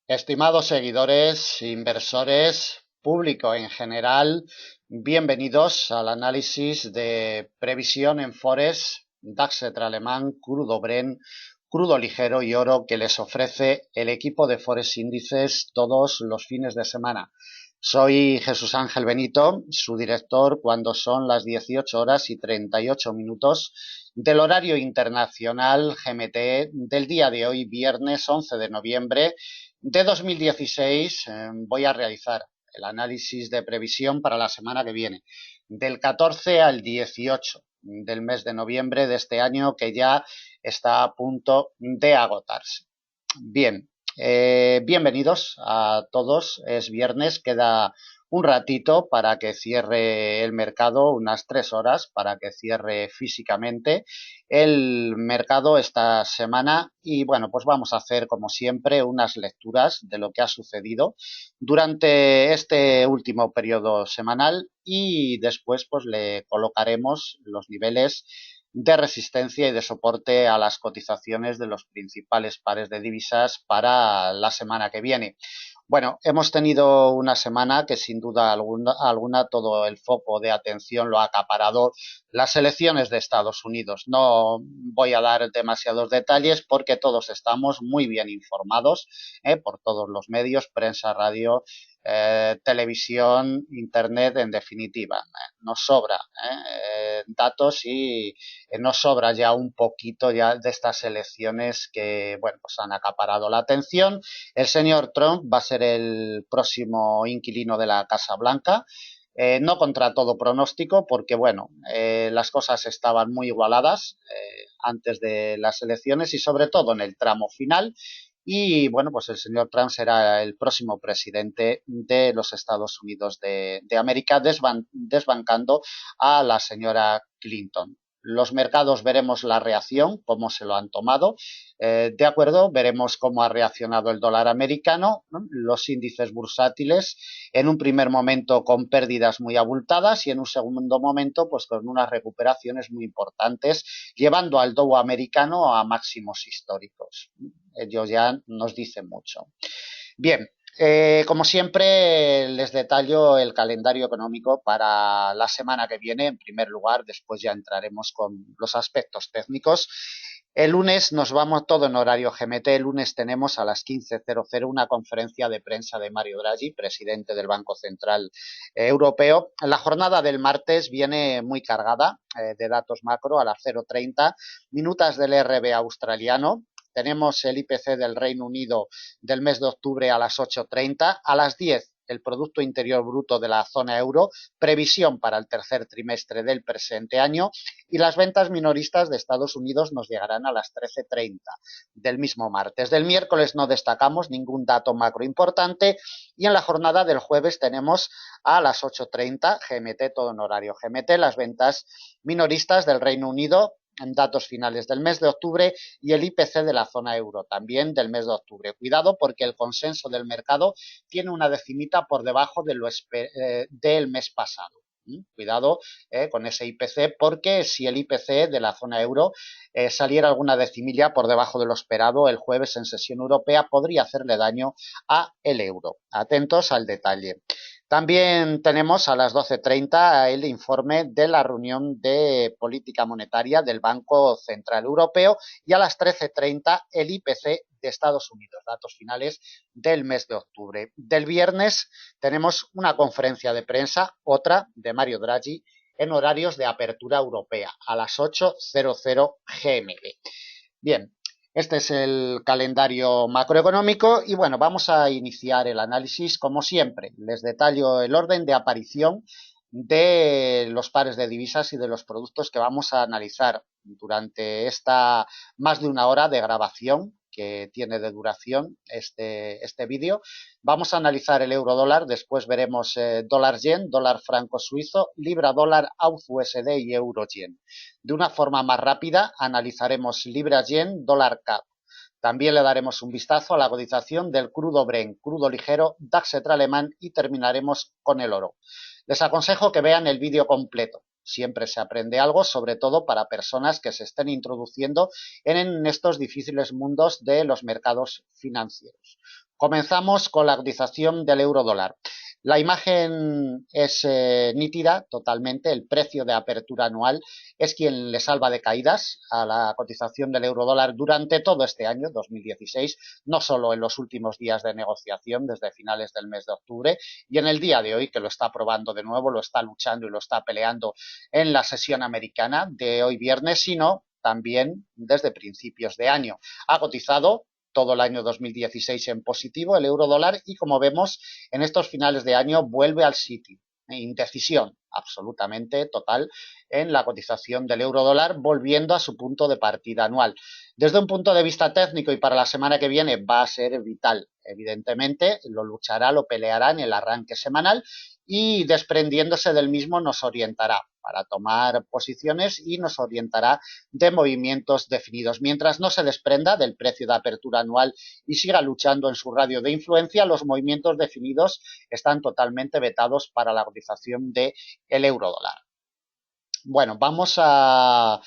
Estimados seguidores, inversores, público en general, bienvenidos al análisis de previsión en Forex, DAX alemán, crudo Brent, crudo ligero y oro que les ofrece el equipo de Forex Índices todos los fines de semana. Soy Jesús Ángel Benito, su director, cuando son las 18 horas y 38 minutos del horario internacional GMT del día de hoy, viernes 11 de noviembre de 2016. Voy a realizar el análisis de previsión para la semana que viene, del 14 al 18 del mes de noviembre de este año, que ya está a punto de agotarse. Bien, bienvenidos a todos. Es viernes, queda un ratito para que cierre el mercado, unas 3 horas para que cierre físicamente el mercado esta semana. Y bueno, pues vamos a hacer como siempre unas lecturas de lo que ha sucedido durante este último periodo semanal y después pues le colocaremos los niveles de resistencia y de soporte a las cotizaciones de los principales pares de divisas para la semana que viene. Bueno, hemos tenido una semana que sin duda alguna todo el foco de atención lo ha acaparado las elecciones de Estados Unidos. No voy a dar demasiados detalles porque todos estamos muy bien informados por todos los medios, prensa, radio, televisión, internet, en definitiva. Nos sobra datos y nos sobra ya un poquito ya de estas elecciones que, bueno, pues han acaparado la atención. El señor Trump va a ser el próximo inquilino de la Casa Blanca. No contra todo pronóstico, porque bueno, las cosas estaban muy igualadas antes de las elecciones y sobre todo en el tramo final. Y bueno, pues el señor Trump será el próximo presidente de los Estados Unidos de América, desbancando a la señora Clinton. Los mercados veremos la reacción, cómo se lo han tomado. De acuerdo, veremos cómo ha reaccionado el dólar americano, ¿no? Los índices bursátiles en un primer momento con pérdidas muy abultadas y en un segundo momento pues con unas recuperaciones muy importantes, llevando al Dow americano a máximos históricos. Ellos ya nos dicen mucho. Bien, como siempre, les detallo el calendario económico para la semana que viene. En primer lugar, después ya entraremos con los aspectos técnicos. El lunes nos vamos todo en horario GMT. El lunes tenemos a las 15:00 una conferencia de prensa de Mario Draghi, presidente del Banco Central Europeo. La jornada del martes viene muy cargada de datos macro a las 0:30, minutas del RB australiano. Tenemos el IPC del Reino Unido del mes de octubre a las 8:30, a las 10 el Producto Interior Bruto de la zona euro, previsión para el tercer trimestre del presente año, y las ventas minoristas de Estados Unidos nos llegarán a las 13:30 del mismo martes. Del miércoles no destacamos ningún dato macro importante y en la jornada del jueves tenemos a las 8:30 GMT, todo en horario GMT, las ventas minoristas del Reino Unido en datos finales del mes de octubre y el IPC de la zona euro también del mes de octubre. Cuidado porque el consenso del mercado tiene una decimita por debajo de del mes pasado. Cuidado con ese IPC, porque si el IPC de la zona euro saliera alguna decimilla por debajo de lo esperado el jueves en sesión europea, podría hacerle daño a el euro. Atentos al detalle. También tenemos a las 12:30 el informe de la reunión de política monetaria del Banco Central Europeo y a las 13:30 el IPC de Estados Unidos, datos finales del mes de octubre. Del viernes tenemos una conferencia de prensa, otra de Mario Draghi, en horarios de apertura europea, a las 8:00 GMT. Bien, este es el calendario macroeconómico y bueno, vamos a iniciar el análisis como siempre. Les detallo el orden de aparición de los pares de divisas y de los productos que vamos a analizar durante esta más de una hora de grabación que tiene de duración este vídeo. Vamos a analizar el euro dólar, después veremos dólar yen, dólar franco suizo, libra dólar, AUD USD y euro yen. De una forma más rápida analizaremos libra yen, dólar CAD. También le daremos un vistazo a la cotización del crudo Brent, crudo ligero, DAX alemán y terminaremos con el oro. Les aconsejo que vean el vídeo completo. Siempre se aprende algo, sobre todo para personas que se estén introduciendo en estos difíciles mundos de los mercados financieros. Comenzamos con la cotización del euro dólar. La imagen es nítida totalmente, el precio de apertura anual es quien le salva de caídas a la cotización del euro dólar durante todo este año 2016, no solo en los últimos días de negociación desde finales del mes de octubre y en el día de hoy que lo está probando de nuevo, lo está luchando y lo está peleando en la sesión americana de hoy viernes, sino también desde principios de año. Ha cotizado todo el año 2016 en positivo el euro dólar y como vemos en estos finales de año vuelve al sitio. Indecisión absolutamente total en la cotización del euro dólar volviendo a su punto de partida anual. Desde un punto de vista técnico y para la semana que viene va a ser vital. Evidentemente lo luchará, lo peleará en el arranque semanal y desprendiéndose del mismo nos orientará para tomar posiciones y nos orientará de movimientos definidos. Mientras no se desprenda del precio de apertura anual y siga luchando en su radio de influencia, los movimientos definidos están totalmente vetados para la cotización del euro dólar. Bueno, vamos a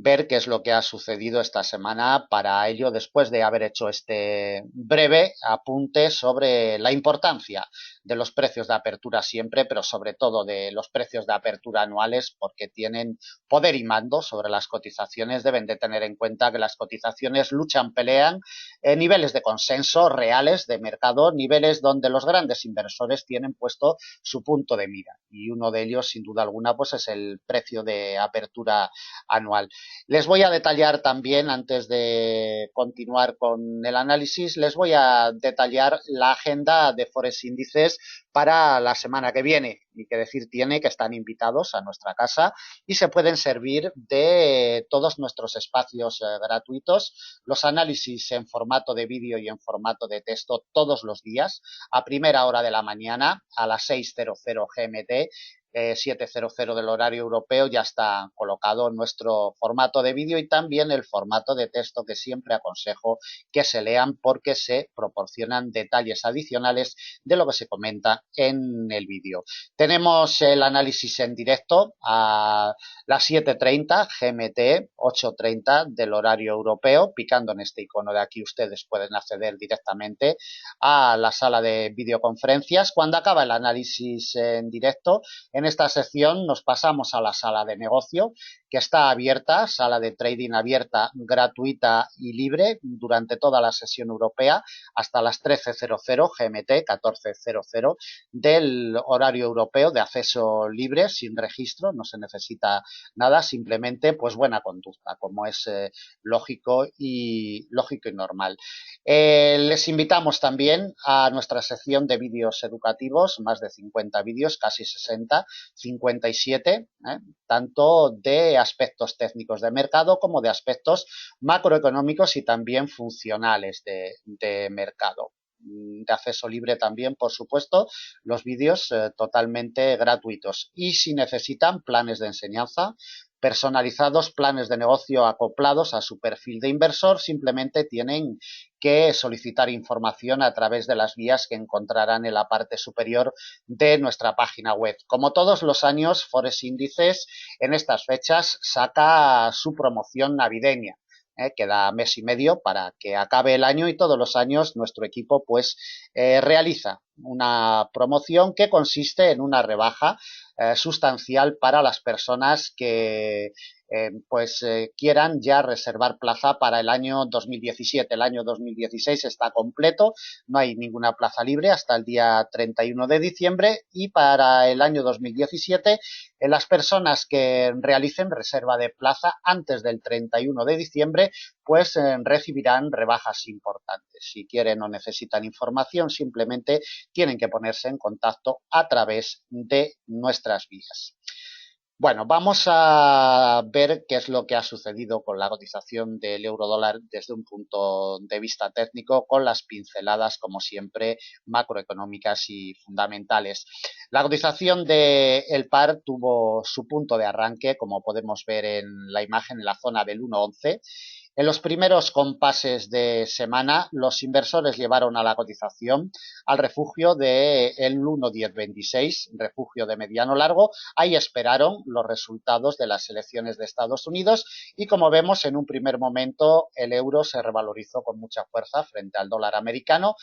ver qué es lo que ha sucedido esta semana. Para ello, después de haber hecho este breve apunte sobre la importancia de los precios de apertura siempre, pero sobre todo de los precios de apertura anuales, porque tienen poder y mando sobre las cotizaciones, deben de tener en cuenta que las cotizaciones luchan, pelean en niveles de consenso reales de mercado, niveles donde los grandes inversores tienen puesto su punto de mira. Y uno de ellos, sin duda alguna, pues es el precio de apertura anual. Les voy a detallar también, antes de continuar con el análisis, les voy a detallar la agenda de Forex Índices para la semana que viene. Y que decir tiene que están invitados a nuestra casa y se pueden servir de todos nuestros espacios gratuitos, los análisis en formato de vídeo y en formato de texto todos los días, a primera hora de la mañana, a las 6:00 GMT, 7:00 del horario europeo, ya está colocado nuestro formato de vídeo y también el formato de texto que siempre aconsejo que se lean porque se proporcionan detalles adicionales de lo que se comenta en el vídeo. Tenemos el análisis en directo a las 7:30 GMT, 8:30 del horario europeo. Picando en este icono de aquí ustedes pueden acceder directamente a la sala de videoconferencias. Cuando acaba el análisis en directo, en esta sección nos pasamos a la sala de negocio, que está abierta, sala de trading abierta, gratuita y libre durante toda la sesión europea hasta las 13:00 GMT, 14:00 del horario europeo, de acceso libre, sin registro, no se necesita nada, simplemente pues buena conducta, como es lógico y normal. Les invitamos también a nuestra sección de vídeos educativos, más de 50 vídeos, casi 60, 57, tanto de aspectos técnicos de mercado como de aspectos macroeconómicos y también funcionales de mercado. De acceso libre también, por supuesto, los vídeos totalmente gratuitos. Y si necesitan planes de enseñanza personalizados, planes de negocio acoplados a su perfil de inversor, simplemente tienen que solicitar información a través de las vías que encontrarán en la parte superior de nuestra página web. Como todos los años, Forex Índices en estas fechas saca su promoción navideña. Queda mes y medio para que acabe el año y todos los años nuestro equipo pues realiza una promoción que consiste en una rebaja sustancial para las personas que quieran ya reservar plaza para el año 2017. El año 2016 está completo, no hay ninguna plaza libre hasta el día 31 de diciembre y para el año 2017 las personas que realicen reserva de plaza antes del 31 de diciembre pues recibirán rebajas importantes. Si quieren o necesitan información, simplemente tienen que ponerse en contacto a través de nuestras vías. Bueno, vamos a ver qué es lo que ha sucedido con la cotización del euro dólar desde un punto de vista técnico, con las pinceladas, como siempre, macroeconómicas y fundamentales. La cotización del par tuvo su punto de arranque, como podemos ver en la imagen, en la zona del 1,11. En los primeros compases de semana, los inversores llevaron a la cotización al refugio del 1,1026, refugio de mediano largo. Ahí esperaron los resultados de las elecciones de Estados Unidos y, como vemos, en un primer momento el euro se revalorizó con mucha fuerza frente al dólar americano.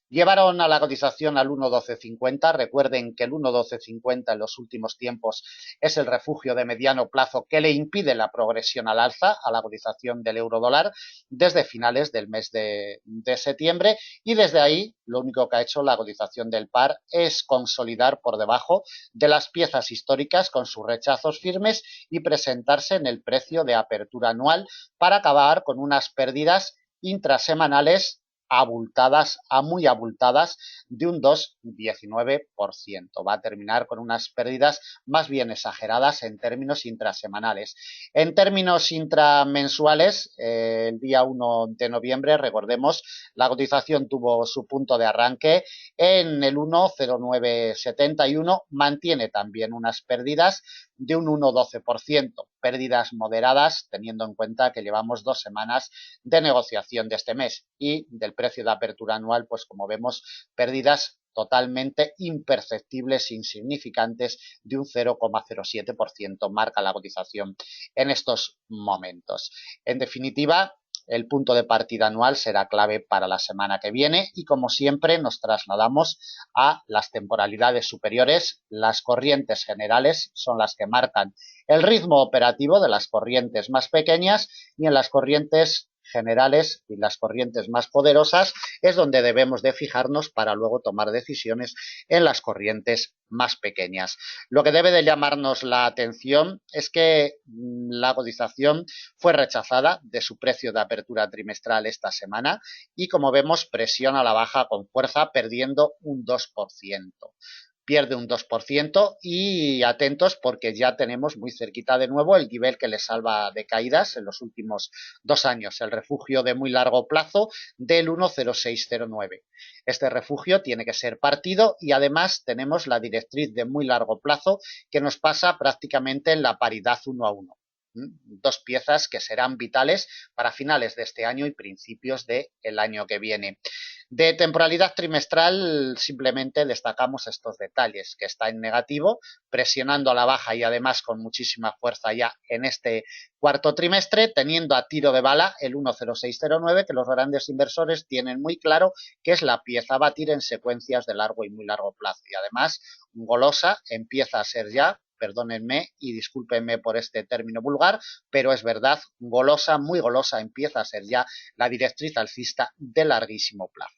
Llevaron a la cotización al 1.1250. Recuerden que el 1.1250 en los últimos tiempos es el refugio de mediano plazo que le impide la progresión al alza a la cotización del euro dólar desde finales del mes de septiembre, y desde ahí lo único que ha hecho la cotización del par es consolidar por debajo de las piezas históricas con sus rechazos firmes y presentarse en el precio de apertura anual para acabar con unas pérdidas intrasemanales abultadas, a muy abultadas, de un 2,19%. Va a terminar con unas pérdidas más bien exageradas en términos intrasemanales. En términos intramensuales, el día 1 de noviembre, recordemos, la cotización tuvo su punto de arranque en el 1,0971, mantiene también unas pérdidas de un 1,12%, pérdidas moderadas teniendo en cuenta que llevamos 2 semanas de negociación de este mes, y del precio de apertura anual, pues como vemos, pérdidas totalmente imperceptibles, insignificantes, de un 0,07% marca la cotización en estos momentos. En definitiva, el punto de partida anual será clave para la semana que viene y, como siempre, nos trasladamos a las temporalidades superiores. Las corrientes generales son las que marcan el ritmo operativo de las corrientes más pequeñas, y en las corrientes generales y las corrientes más poderosas es donde debemos de fijarnos para luego tomar decisiones en las corrientes más pequeñas. Lo que debe de llamarnos la atención es que la cotización fue rechazada de su precio de apertura trimestral esta semana y, como vemos, presiona a la baja con fuerza, perdiendo un 2%. Pierde un 2% y atentos porque ya tenemos muy cerquita de nuevo el nivel que le salva de caídas en los últimos 2 años, el refugio de muy largo plazo del 1,0609. Este refugio tiene que ser partido y además tenemos la directriz de muy largo plazo que nos pasa prácticamente en la paridad 1 a 1. Dos piezas que serán vitales para finales de este año y principios del año que viene. De temporalidad trimestral simplemente destacamos estos detalles, que está en negativo, presionando a la baja y además con muchísima fuerza ya en este cuarto trimestre, teniendo a tiro de bala el 1,0609, que los grandes inversores tienen muy claro que es la pieza a batir en secuencias de largo y muy largo plazo. Y además, golosa empieza a ser ya, perdónenme y discúlpenme por este término vulgar, pero es verdad, golosa, muy golosa empieza a ser ya la directriz alcista de larguísimo plazo.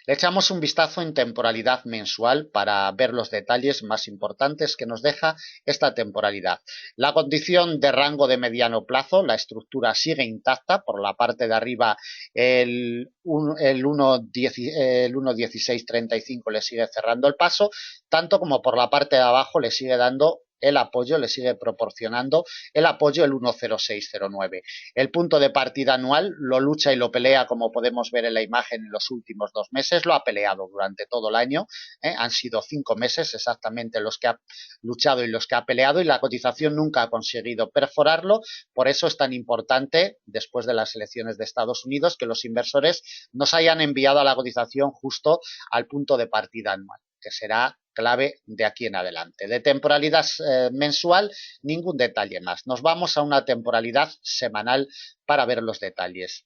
Le echamos un vistazo en temporalidad mensual para ver los detalles más importantes que nos deja esta temporalidad. La condición de rango de mediano plazo, la estructura sigue intacta. Por la parte de arriba el 1,1635 le sigue cerrando el paso, tanto como por la parte de abajo le sigue dando el apoyo, le sigue proporcionando el apoyo el 1,0609. El punto de partida anual lo lucha y lo pelea, como podemos ver en la imagen, en los últimos 2 meses. Lo ha peleado durante todo el año. Han sido 5 meses exactamente los que ha luchado y los que ha peleado, y la cotización nunca ha conseguido perforarlo. Por eso es tan importante, después de las elecciones de Estados Unidos, que los inversores nos hayan enviado a la cotización justo al punto de partida anual, que será clave de aquí en adelante. De temporalidad mensual, ningún detalle más. Nos vamos a una temporalidad semanal para ver los detalles.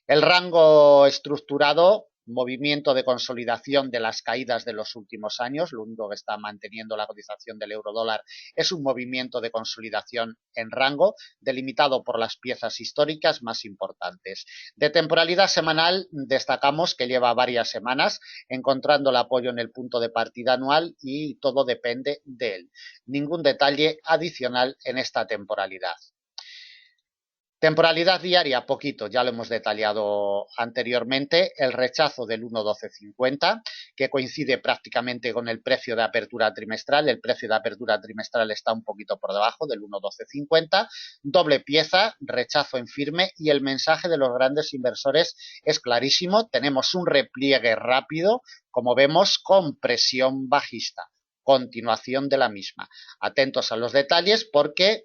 El rango estructurado, movimiento de consolidación de las caídas de los últimos años. Lo único que está manteniendo la cotización del euro dólar es un movimiento de consolidación en rango, delimitado por las piezas históricas más importantes. De temporalidad semanal, destacamos que lleva varias semanas encontrando el apoyo en el punto de partida anual y todo depende de él. Ningún detalle adicional en esta temporalidad. Temporalidad diaria, poquito, ya lo hemos detallado anteriormente. El rechazo del 1,1250, que coincide prácticamente con el precio de apertura trimestral. El precio de apertura trimestral está un poquito por debajo del 1,1250. Doble pieza, rechazo en firme, y el mensaje de los grandes inversores es clarísimo. Tenemos un repliegue rápido, como vemos, con presión bajista. Continuación de la misma. Atentos a los detalles porque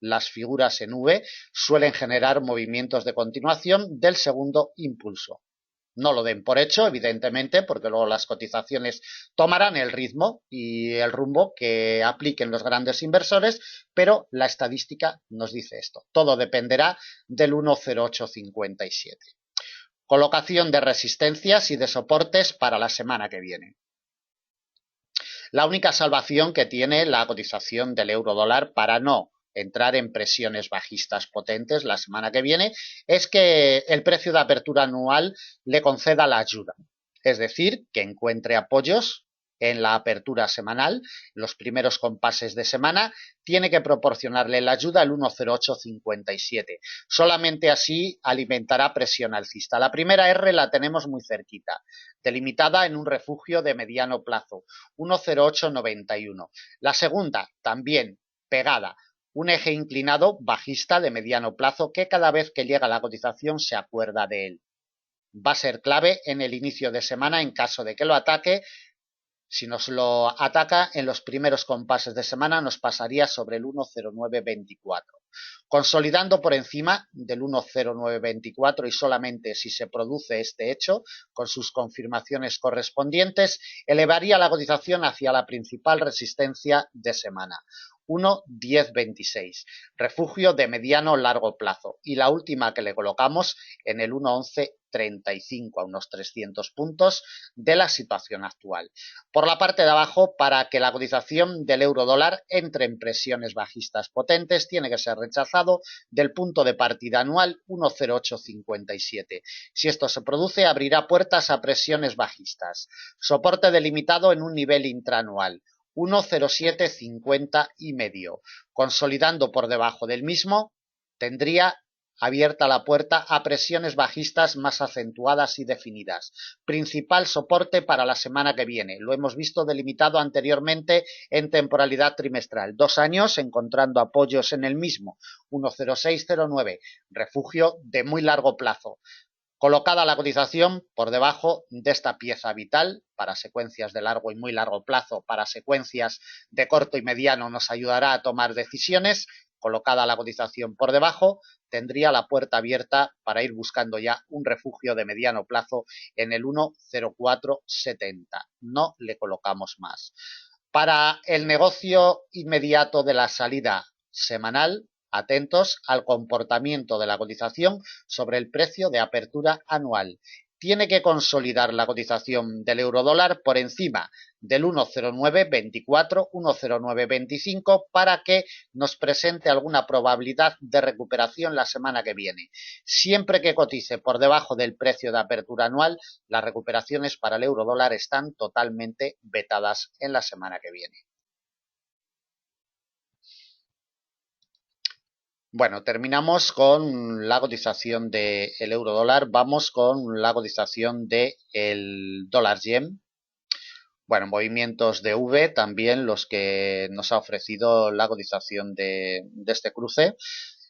las figuras en V suelen generar movimientos de continuación del segundo impulso. No lo den por hecho, evidentemente, porque luego las cotizaciones tomarán el ritmo y el rumbo que apliquen los grandes inversores, pero la estadística nos dice esto. Todo dependerá del 1,0857. Colocación de resistencias y de soportes para la semana que viene. La única salvación que tiene la cotización del euro dólar para no entrar en presiones bajistas potentes la semana que viene es que el precio de apertura anual le conceda la ayuda, es decir, que encuentre apoyos en la apertura semanal, los primeros compases de semana, tiene que proporcionarle la ayuda el 1,0857. Solamente así alimentará presión alcista. La primera R la tenemos muy cerquita, delimitada en un refugio de mediano plazo, 1,0891. La segunda, también pegada, un eje inclinado bajista de mediano plazo que cada vez que llega la cotización se acuerda de él. Va a ser clave en el inicio de semana en caso de que lo ataque. Si nos lo ataca en los primeros compases de semana nos pasaría sobre el 1,0924. Consolidando por encima del 1,0924 y solamente si se produce este hecho, con sus confirmaciones correspondientes, elevaría la cotización hacia la principal resistencia de semana, 1,1026, refugio de mediano largo plazo, y la última que le colocamos en el 1,1135, a unos 300 puntos de la situación actual. Por la parte de abajo, para que la cotización del euro dólar entre en presiones bajistas potentes, tiene que ser rechazado del punto de partida anual 1,0857. Si esto se produce, abrirá puertas a presiones bajistas. Soporte delimitado en un nivel intraanual, 1,0750 y medio. Consolidando por debajo del mismo, tendría abierta la puerta a presiones bajistas más acentuadas y definidas. Principal soporte para la semana que viene. Lo hemos visto delimitado anteriormente en temporalidad trimestral. 2 años encontrando apoyos en el mismo. 1,0609. Refugio de muy largo plazo. Colocada la cotización por debajo de esta pieza vital para secuencias de largo y muy largo plazo, para secuencias de corto y mediano nos ayudará a tomar decisiones. Colocada la cotización por debajo, tendría la puerta abierta para ir buscando ya un refugio de mediano plazo en el 1,0470. No le colocamos más. Para el negocio inmediato de la salida semanal, atentos al comportamiento de la cotización sobre el precio de apertura anual. Tiene que consolidar la cotización del eurodólar por encima del 1,0924, 1,0925 para que nos presente alguna probabilidad de recuperación la semana que viene. Siempre que cotice por debajo del precio de apertura anual, las recuperaciones para el eurodólar están totalmente vetadas en la semana que viene. Bueno, terminamos con la cotización del euro dólar. Vamos con la cotización del dólar yen. Bueno, movimientos de V también los que nos ha ofrecido la cotización de este cruce.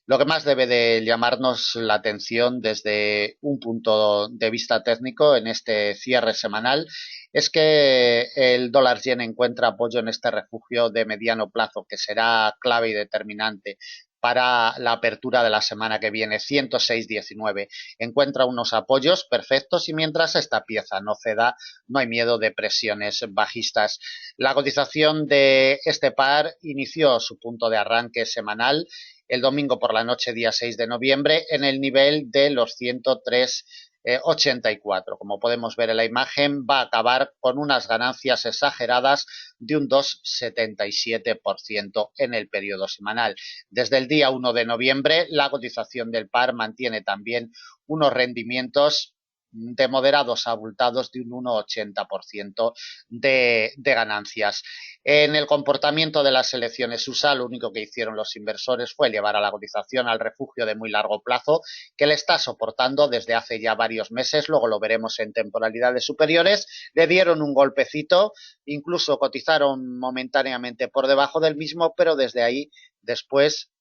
Lo que más debe de llamarnos la atención desde un punto de vista técnico en este cierre semanal es que el dólar yen encuentra apoyo en este refugio de mediano plazo que será clave y determinante para la apertura de la semana que viene, 106,19. Encuentra unos apoyos perfectos y mientras esta pieza no ceda, no hay miedo de presiones bajistas. La cotización de este par inició su punto de arranque semanal el domingo por la noche, día 6 de noviembre, en el nivel de los 103,84. Como podemos ver en la imagen, va a acabar con unas ganancias exageradas de un 2,77% en el periodo semanal. Desde el día 1 de noviembre, la cotización del par mantiene también unos rendimientos de moderados a abultados de un 1,80% de ganancias. En el comportamiento de las elecciones USA, lo único que hicieron los inversores fue llevar a la cotización al refugio de muy largo plazo que le está soportando desde hace ya varios meses, luego lo veremos en temporalidades superiores, le dieron un golpecito, incluso cotizaron momentáneamente por debajo del mismo, pero desde ahí después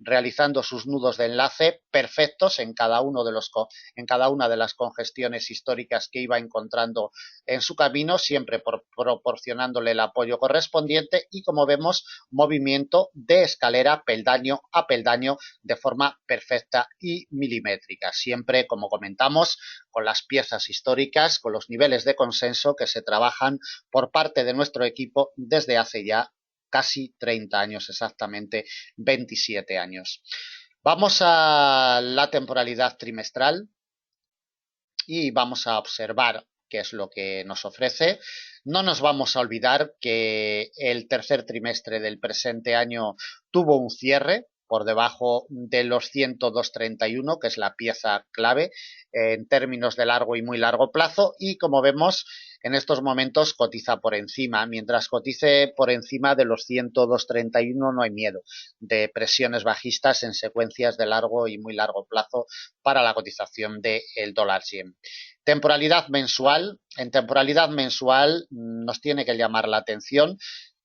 realizando sus nudos de enlace perfectos en cada una de las congestiones históricas que iba encontrando en su camino, siempre proporcionándole el apoyo correspondiente y, como vemos, movimiento de escalera peldaño a peldaño de forma perfecta y milimétrica, siempre, como comentamos, con las piezas históricas, con los niveles de consenso que se trabajan por parte de nuestro equipo desde hace ya casi 30 años, exactamente 27 años. Vamos a la temporalidad trimestral. y vamos a observar qué es lo que nos ofrece. No nos vamos a olvidar que el tercer trimestre del presente año tuvo un cierre por debajo de los 102.31, que es la pieza clave en términos de largo y muy largo plazo, y como vemos en estos momentos cotiza por encima. Mientras cotice por encima de los 102.31 no hay miedo de presiones bajistas en secuencias de largo y muy largo plazo para la cotización del dólar yen. Temporalidad mensual. En temporalidad mensual nos tiene que llamar la atención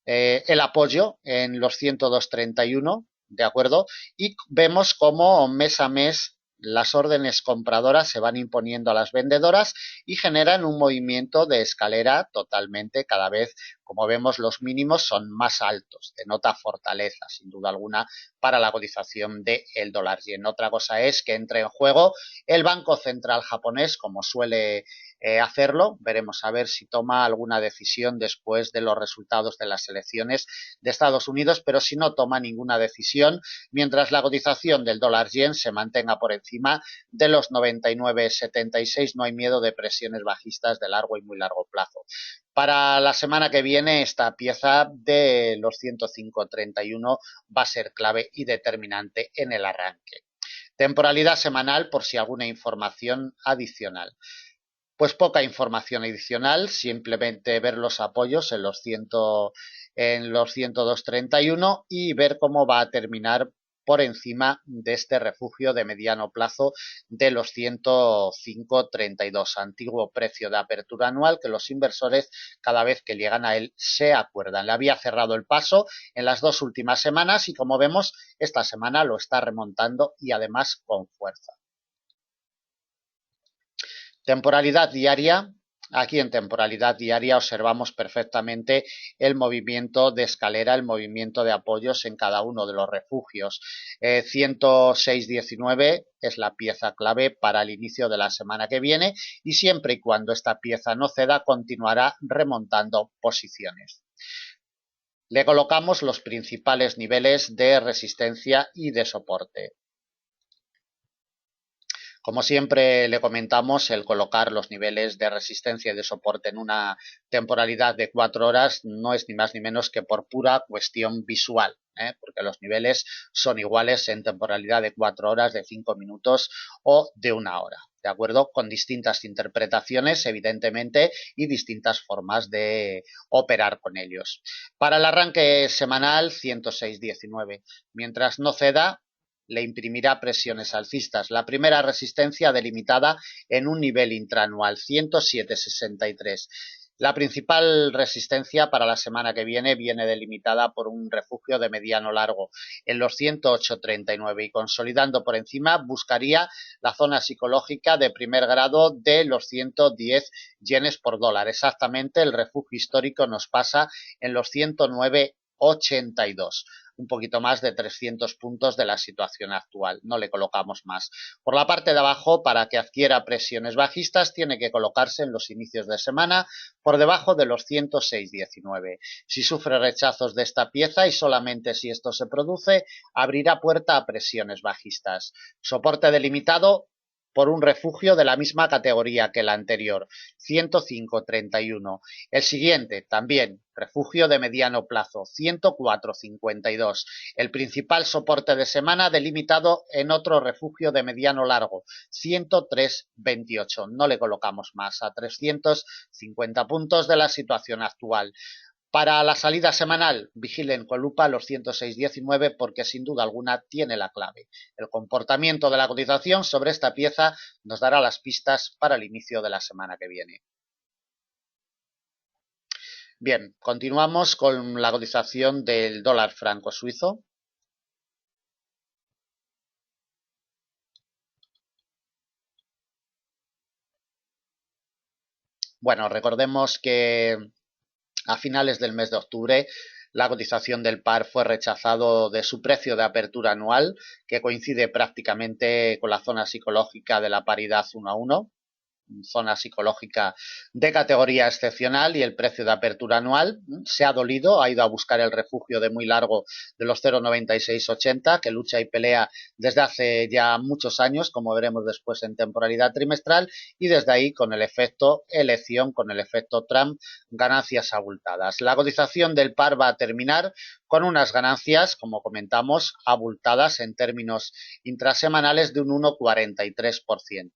el apoyo en los 102.31, ¿de acuerdo? Y vemos cómo mes a mes las órdenes compradoras se van imponiendo a las vendedoras y generan un movimiento de escalera totalmente cada vez, como vemos, los mínimos son más altos, denota fortaleza, sin duda alguna, para la cotización del dólar yen. Otra cosa es que entre en juego el Banco Central japonés, como suele hacerlo. Veremos a ver si toma alguna decisión después de los resultados de las elecciones de Estados Unidos, pero si no toma ninguna decisión, mientras la cotización del dólar yen se mantenga por encima de los 99,76, no hay miedo de presiones bajistas de largo y muy largo plazo. Para la semana que viene, esta pieza de los 105.31 va a ser clave y determinante en el arranque. Temporalidad semanal por si alguna información adicional. Pues poca información adicional, simplemente ver los apoyos en los 102.31 y ver cómo va a terminar por encima de este refugio de mediano plazo de los 105.32, antiguo precio de apertura anual que los inversores cada vez que llegan a él se acuerdan. Le había cerrado el paso en las dos últimas semanas y como vemos esta semana lo está remontando y además con fuerza. Temporalidad diaria. Aquí en temporalidad diaria observamos perfectamente el movimiento de escalera, el movimiento de apoyos en cada uno de los refugios. 106.19 es la pieza clave para el inicio de la semana que viene y siempre y cuando esta pieza no ceda continuará remontando posiciones. Le colocamos los principales niveles de resistencia y de soporte. Como siempre le comentamos, el colocar los niveles de resistencia y de soporte en una temporalidad de 4 horas no es ni más ni menos que por pura cuestión visual, porque los niveles son iguales en temporalidad de 4 horas, de 5 minutos o de 1 hora. ¿De acuerdo? Con distintas interpretaciones, evidentemente, y distintas formas de operar con ellos. Para el arranque semanal, 106.19. Mientras no ceda, le imprimirá presiones alcistas. La primera resistencia delimitada en un nivel intraanual, 107.63. La principal resistencia para la semana que viene delimitada por un refugio de mediano largo en los 108.39 y consolidando por encima buscaría la zona psicológica de primer grado de los 110 yenes por dólar. Exactamente el refugio histórico nos pasa en los 109.82, un poquito más de 300 puntos de la situación actual, no le colocamos más. Por la parte de abajo, para que adquiera presiones bajistas, tiene que colocarse en los inicios de semana por debajo de los 106.19. Si sufre rechazos de esta pieza y solamente si esto se produce, abrirá puerta a presiones bajistas. Soporte delimitado por un refugio de la misma categoría que el anterior, 105.31. El siguiente, también, refugio de mediano plazo, 104.52. El principal soporte de semana delimitado en otro refugio de mediano largo, 103.28. No le colocamos más, a 350 puntos de la situación actual. Para la salida semanal, vigilen con lupa los 106.19 porque sin duda alguna tiene la clave. El comportamiento de la cotización sobre esta pieza nos dará las pistas para el inicio de la semana que viene. Bien, continuamos con la cotización del dólar franco suizo. Bueno, recordemos que a finales del mes de octubre la cotización del par fue rechazado de su precio de apertura anual, que coincide prácticamente con la zona psicológica de la paridad 1 a 1. zona psicológica de categoría excepcional, y el precio de apertura anual se ha dolido, ha ido a buscar el refugio de muy largo de los 0,9680, que lucha y pelea desde hace ya muchos años, como veremos después en temporalidad trimestral, y desde ahí, con el efecto elección, con el efecto Trump, ganancias abultadas. La cotización del par va a terminar con unas ganancias, como comentamos, abultadas en términos intrasemanales de un 1,43%.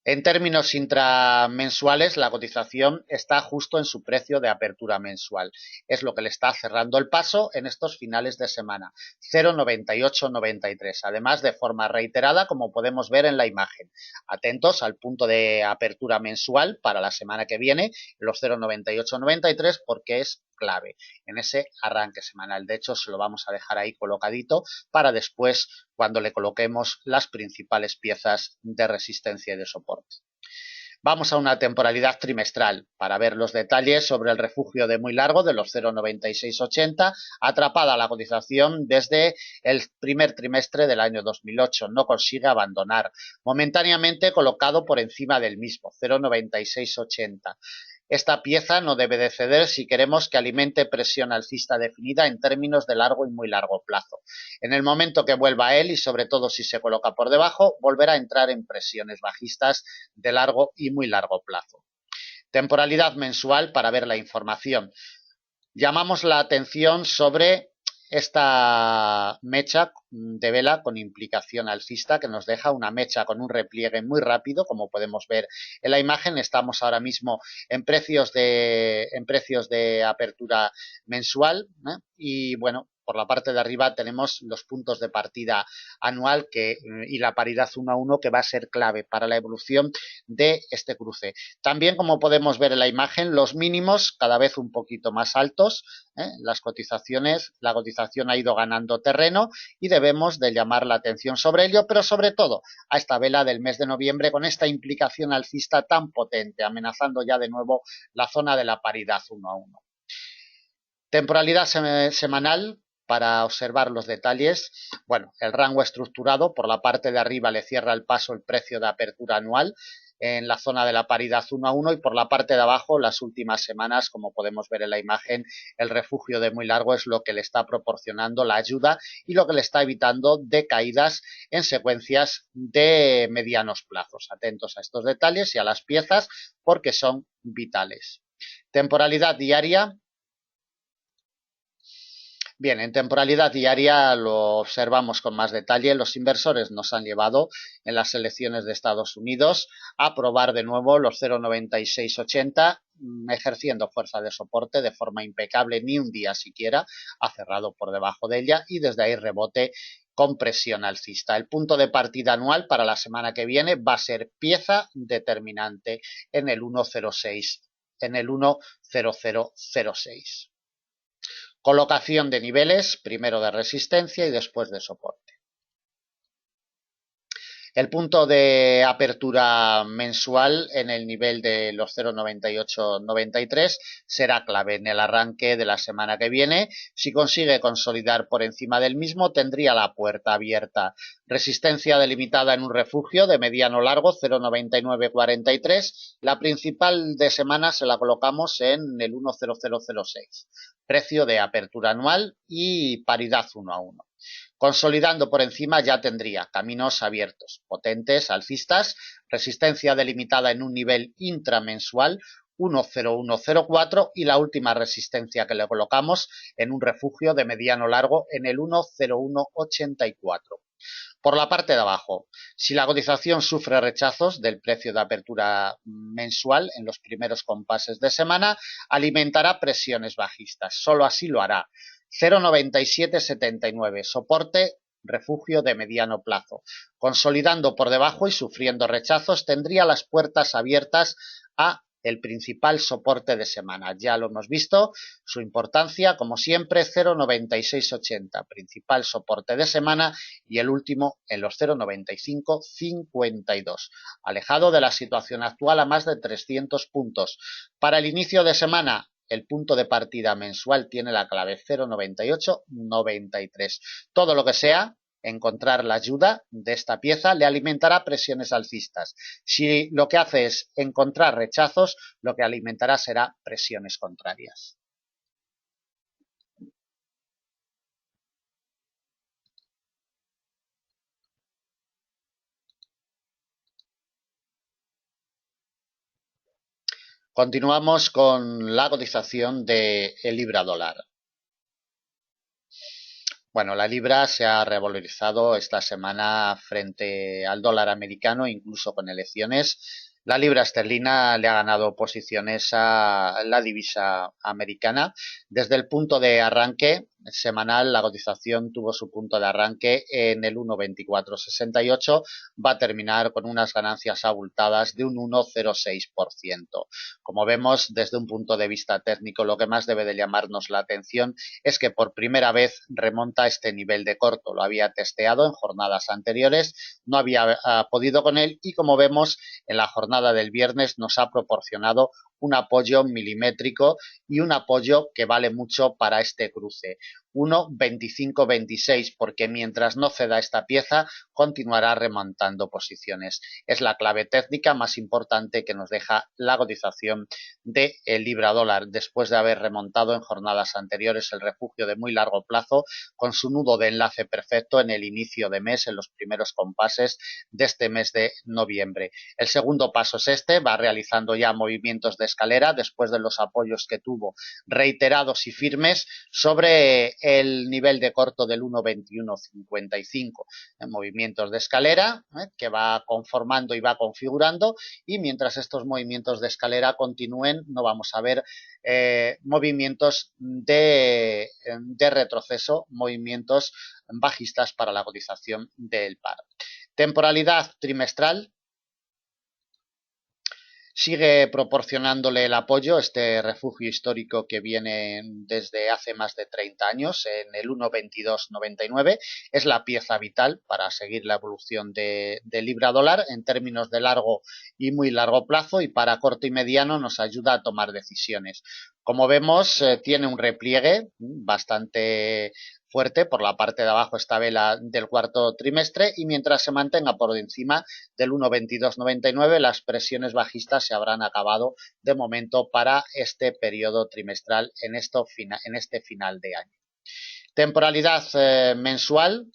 En términos intramensuales, la cotización está justo en su precio de apertura mensual. Es lo que le está cerrando el paso en estos finales de semana, 0,9893. Además, de forma reiterada, como podemos ver en la imagen. Atentos al punto de apertura mensual para la semana que viene, los 0,9893, porque es clave en ese arranque semanal. De hecho, se lo vamos a dejar ahí colocadito para después, cuando le coloquemos las principales piezas de resistencia y de soporte. Vamos a una temporalidad trimestral para ver los detalles sobre el refugio de muy largo de los 0,9680, atrapada la cotización desde el primer trimestre del año 2008. No consigue abandonar, momentáneamente colocado por encima del mismo, 0,9680. Esta pieza no debe de ceder si queremos que alimente presión alcista definida en términos de largo y muy largo plazo. En el momento que vuelva a él, y sobre todo si se coloca por debajo, volverá a entrar en presiones bajistas de largo y muy largo plazo. Temporalidad mensual para ver la información. Llamamos la atención sobre esta mecha de vela con implicación alcista, que nos deja una mecha con un repliegue muy rápido, como podemos ver en la imagen. Estamos ahora mismo en precios de apertura mensual, y bueno, por la parte de arriba tenemos los puntos de partida anual y la paridad 1 a 1, que va a ser clave para la evolución de este cruce. También, como podemos ver en la imagen, los mínimos cada vez un poquito más altos. La cotización ha ido ganando terreno y debemos de llamar la atención sobre ello, pero sobre todo a esta vela del mes de noviembre con esta implicación alcista tan potente, amenazando ya de nuevo la zona de la paridad 1 a 1. Temporalidad semanal para observar los detalles. Bueno, el rango estructurado, por la parte de arriba le cierra el paso el precio de apertura anual en la zona de la paridad 1 a 1, y por la parte de abajo, las últimas semanas, como podemos ver en la imagen, el refugio de muy largo es lo que le está proporcionando la ayuda y lo que le está evitando de caídas en secuencias de medianos plazos. Atentos a estos detalles y a las piezas, porque son vitales. Temporalidad diaria. Bien, en temporalidad diaria lo observamos con más detalle. Los inversores nos han llevado en las elecciones de Estados Unidos a probar de nuevo los 0,9680, ejerciendo fuerza de soporte de forma impecable, ni un día siquiera ha cerrado por debajo de ella, y desde ahí rebote con presión alcista. El punto de partida anual para la semana que viene va a ser pieza determinante en el 1,0006. Colocación de niveles, primero de resistencia y después de soporte. El punto de apertura mensual en el nivel de los 0,9893 será clave en el arranque de la semana que viene. Si consigue consolidar por encima del mismo, tendría la puerta abierta. Resistencia delimitada en un refugio de mediano largo, 0,9943. La principal de semana se la colocamos en el 1,0006. Precio de apertura anual y paridad 1 a 1. Consolidando por encima ya tendría caminos abiertos, potentes, alcistas, resistencia delimitada en un nivel intramensual, 1,0104, y la última resistencia que le colocamos en un refugio de mediano largo en el 1,0184. Por la parte de abajo, si la cotización sufre rechazos del precio de apertura mensual en los primeros compases de semana, alimentará presiones bajistas. Solo así lo hará. 0,9779, soporte, refugio de mediano plazo. Consolidando por debajo y sufriendo rechazos, tendría las puertas abiertas a el principal soporte de semana. Ya lo hemos visto, su importancia, como siempre, 0,9680, principal soporte de semana, y el último en los 0,9552, alejado de la situación actual a más de 300 puntos. Para el inicio de semana, el punto de partida mensual tiene la clave 0,9893. Todo lo que sea encontrar la ayuda de esta pieza, le alimentará presiones alcistas. Si lo que hace es encontrar rechazos, lo que alimentará será presiones contrarias. Continuamos con la cotización del libra dólar. Bueno, la libra se ha revalorizado esta semana frente al dólar americano, incluso con elecciones. La libra esterlina le ha ganado posiciones a la divisa americana. Desde el punto de arranque semanal, la cotización tuvo su punto de arranque en el 1,2468. Va a terminar con unas ganancias abultadas de un 1,06%. Como vemos, desde un punto de vista técnico, lo que más debe de llamarnos la atención es que por primera vez remonta este nivel de corto. Lo había testeado en jornadas anteriores, no había podido con él y como vemos en la jornada del viernes nos ha proporcionado un apoyo milimétrico y un apoyo que vale mucho para este cruce. 1,2526 porque mientras no ceda esta pieza continuará remontando posiciones. Es la clave técnica más importante que nos deja la cotización del libra dólar después de haber remontado en jornadas anteriores el refugio de muy largo plazo con su nudo de enlace perfecto en el inicio de mes, en los primeros compases de este mes de noviembre. El segundo paso es este, va realizando ya movimientos de escalera después de los apoyos que tuvo reiterados y firmes sobre el nivel de corto del 1,2155 en movimientos de escalera que va conformando y va configurando y mientras estos movimientos de escalera continúen no vamos a ver movimientos de retroceso, movimientos bajistas para la cotización del par. Temporalidad trimestral sigue proporcionándole el apoyo, este refugio histórico que viene desde hace más de 30 años, en el 1,2299, es la pieza vital para seguir la evolución de libra dólar en términos de largo y muy largo plazo y para corto y mediano nos ayuda a tomar decisiones. Como vemos, tiene un repliegue bastante fuerte por la parte de abajo esta vela del cuarto trimestre y mientras se mantenga por encima del 1,2299 las presiones bajistas se habrán acabado de momento para este periodo trimestral en este final de año. Temporalidad mensual.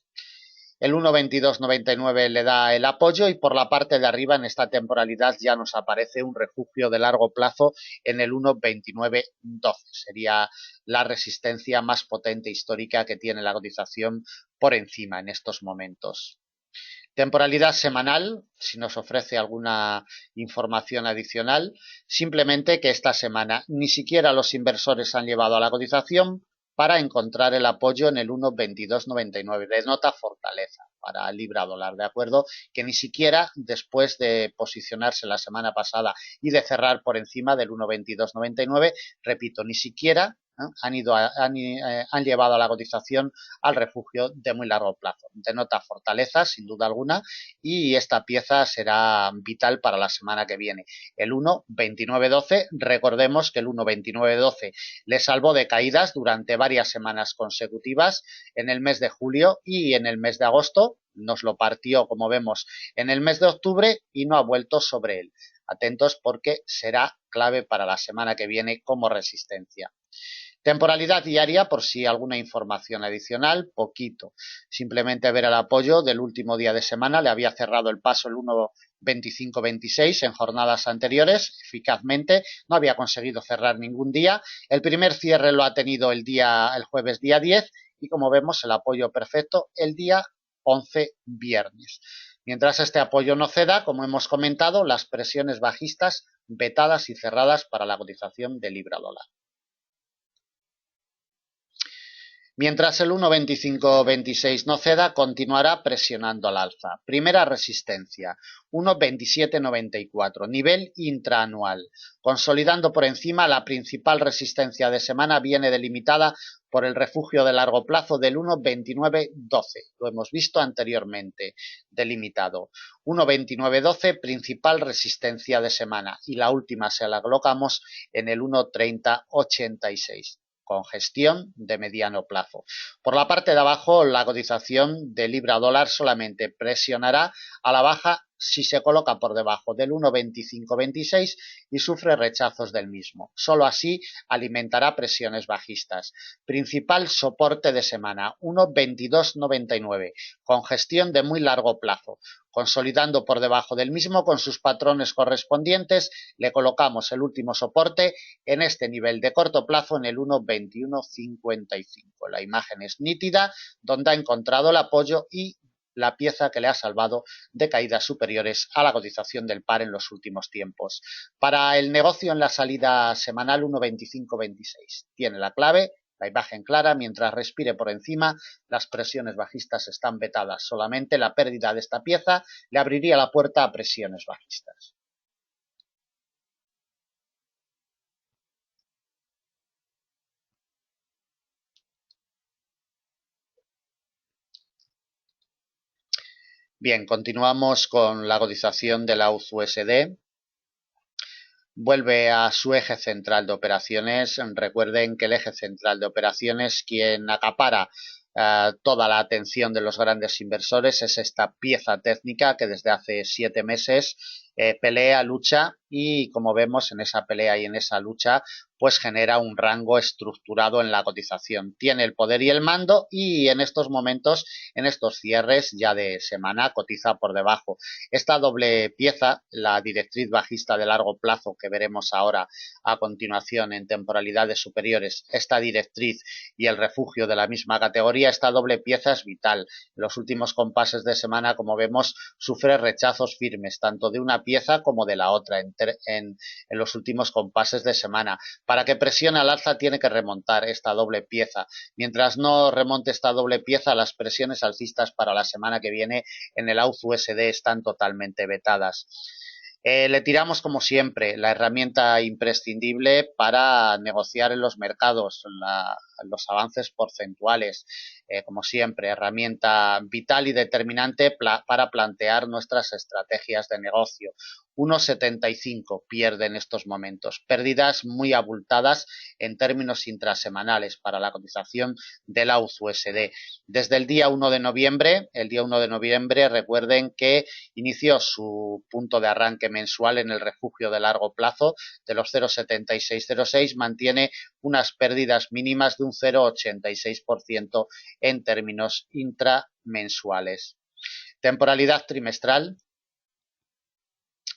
El 1,2299 le da el apoyo y por la parte de arriba en esta temporalidad ya nos aparece un refugio de largo plazo en el 1,2912. Sería la resistencia más potente histórica que tiene la cotización por encima en estos momentos. Temporalidad semanal, si nos ofrece alguna información adicional, simplemente que esta semana ni siquiera los inversores han llevado a la cotización para encontrar el apoyo en el 1,2299. Denota fortaleza para libra dólar, ¿de acuerdo? Que ni siquiera después de posicionarse la semana pasada y de cerrar por encima del 1,2299, repito, ni siquiera han llevado a la cotización al refugio de muy largo plazo. Denota fortaleza, sin duda alguna, y esta pieza será vital para la semana que viene. El 1,2912, recordemos que el 1,2912 le salvó de caídas durante varias semanas consecutivas en el mes de julio y en el mes de agosto. Nos lo partió, como vemos, en el mes de octubre y no ha vuelto sobre él. Atentos porque será clave para la semana que viene como resistencia. Temporalidad diaria, por si alguna información adicional, poquito. Simplemente ver el apoyo del último día de semana, le había cerrado el paso el 1,2526 en jornadas anteriores, eficazmente, no había conseguido cerrar ningún día. El primer cierre lo ha tenido el jueves día 10 y como vemos el apoyo perfecto el día 11 viernes. Mientras este apoyo no ceda, como hemos comentado, las presiones bajistas vetadas y cerradas para la cotización de libra dólar. Mientras el 1,2526 no ceda, continuará presionando al alza. Primera resistencia, 1,2794, nivel intraanual. Consolidando por encima, la principal resistencia de semana viene delimitada por el refugio de largo plazo del 1,2912. Lo hemos visto anteriormente, delimitado. 1,2912, principal resistencia de semana. Y la última se la colocamos en el 1,3086. con gestión de mediano plazo. Por la parte de abajo, la cotización de libra dólar solamente presionará a la baja si se coloca por debajo del 1,2526 y sufre rechazos del mismo. Solo así alimentará presiones bajistas. Principal soporte de semana, 1,2299, con gestión de muy largo plazo. Consolidando por debajo del mismo con sus patrones correspondientes, le colocamos el último soporte en este nivel de corto plazo en el 1,2155. La imagen es nítida, donde ha encontrado el apoyo y la pieza que le ha salvado de caídas superiores a la cotización del par en los últimos tiempos. Para el negocio en la salida semanal 1,2526 tiene la clave, la imagen clara, mientras respire por encima, las presiones bajistas están vetadas. Solamente la pérdida de esta pieza le abriría la puerta a presiones bajistas. Bien, continuamos con la cotización de la USD. Vuelve a su eje central de operaciones. Recuerden que el eje central de operaciones, quien acapara toda la atención de los grandes inversores, es esta pieza técnica que desde hace 7 meses pelea, lucha y, como vemos, en esa pelea y en esa lucha pues genera un rango estructurado en la cotización. Tiene el poder y el mando y en estos momentos, en estos cierres ya de semana, cotiza por debajo. Esta doble pieza, la directriz bajista de largo plazo que veremos ahora a continuación en temporalidades superiores, esta directriz y el refugio de la misma categoría, esta doble pieza es vital. En los últimos compases de semana, como vemos, sufre rechazos firmes, tanto de una pieza como de la otra en los últimos compases de semana. Para que presione al alza tiene que remontar esta doble pieza. Mientras no remonte esta doble pieza, las presiones alcistas para la semana que viene en el AUD-USD están totalmente vetadas. Le tiramos, como siempre, la herramienta imprescindible para negociar en los mercados, los avances porcentuales. Como siempre, herramienta vital y determinante para plantear nuestras estrategias de negocio. 1,75 pierde en estos momentos. Pérdidas muy abultadas en términos intrasemanales para la cotización del AUD-USD. Desde el día 1 de noviembre, recuerden que inició su punto de arranque mensual en el refugio de largo plazo de los 0,7606, mantiene unas pérdidas mínimas de un 0,86% en términos intramensuales. Temporalidad trimestral.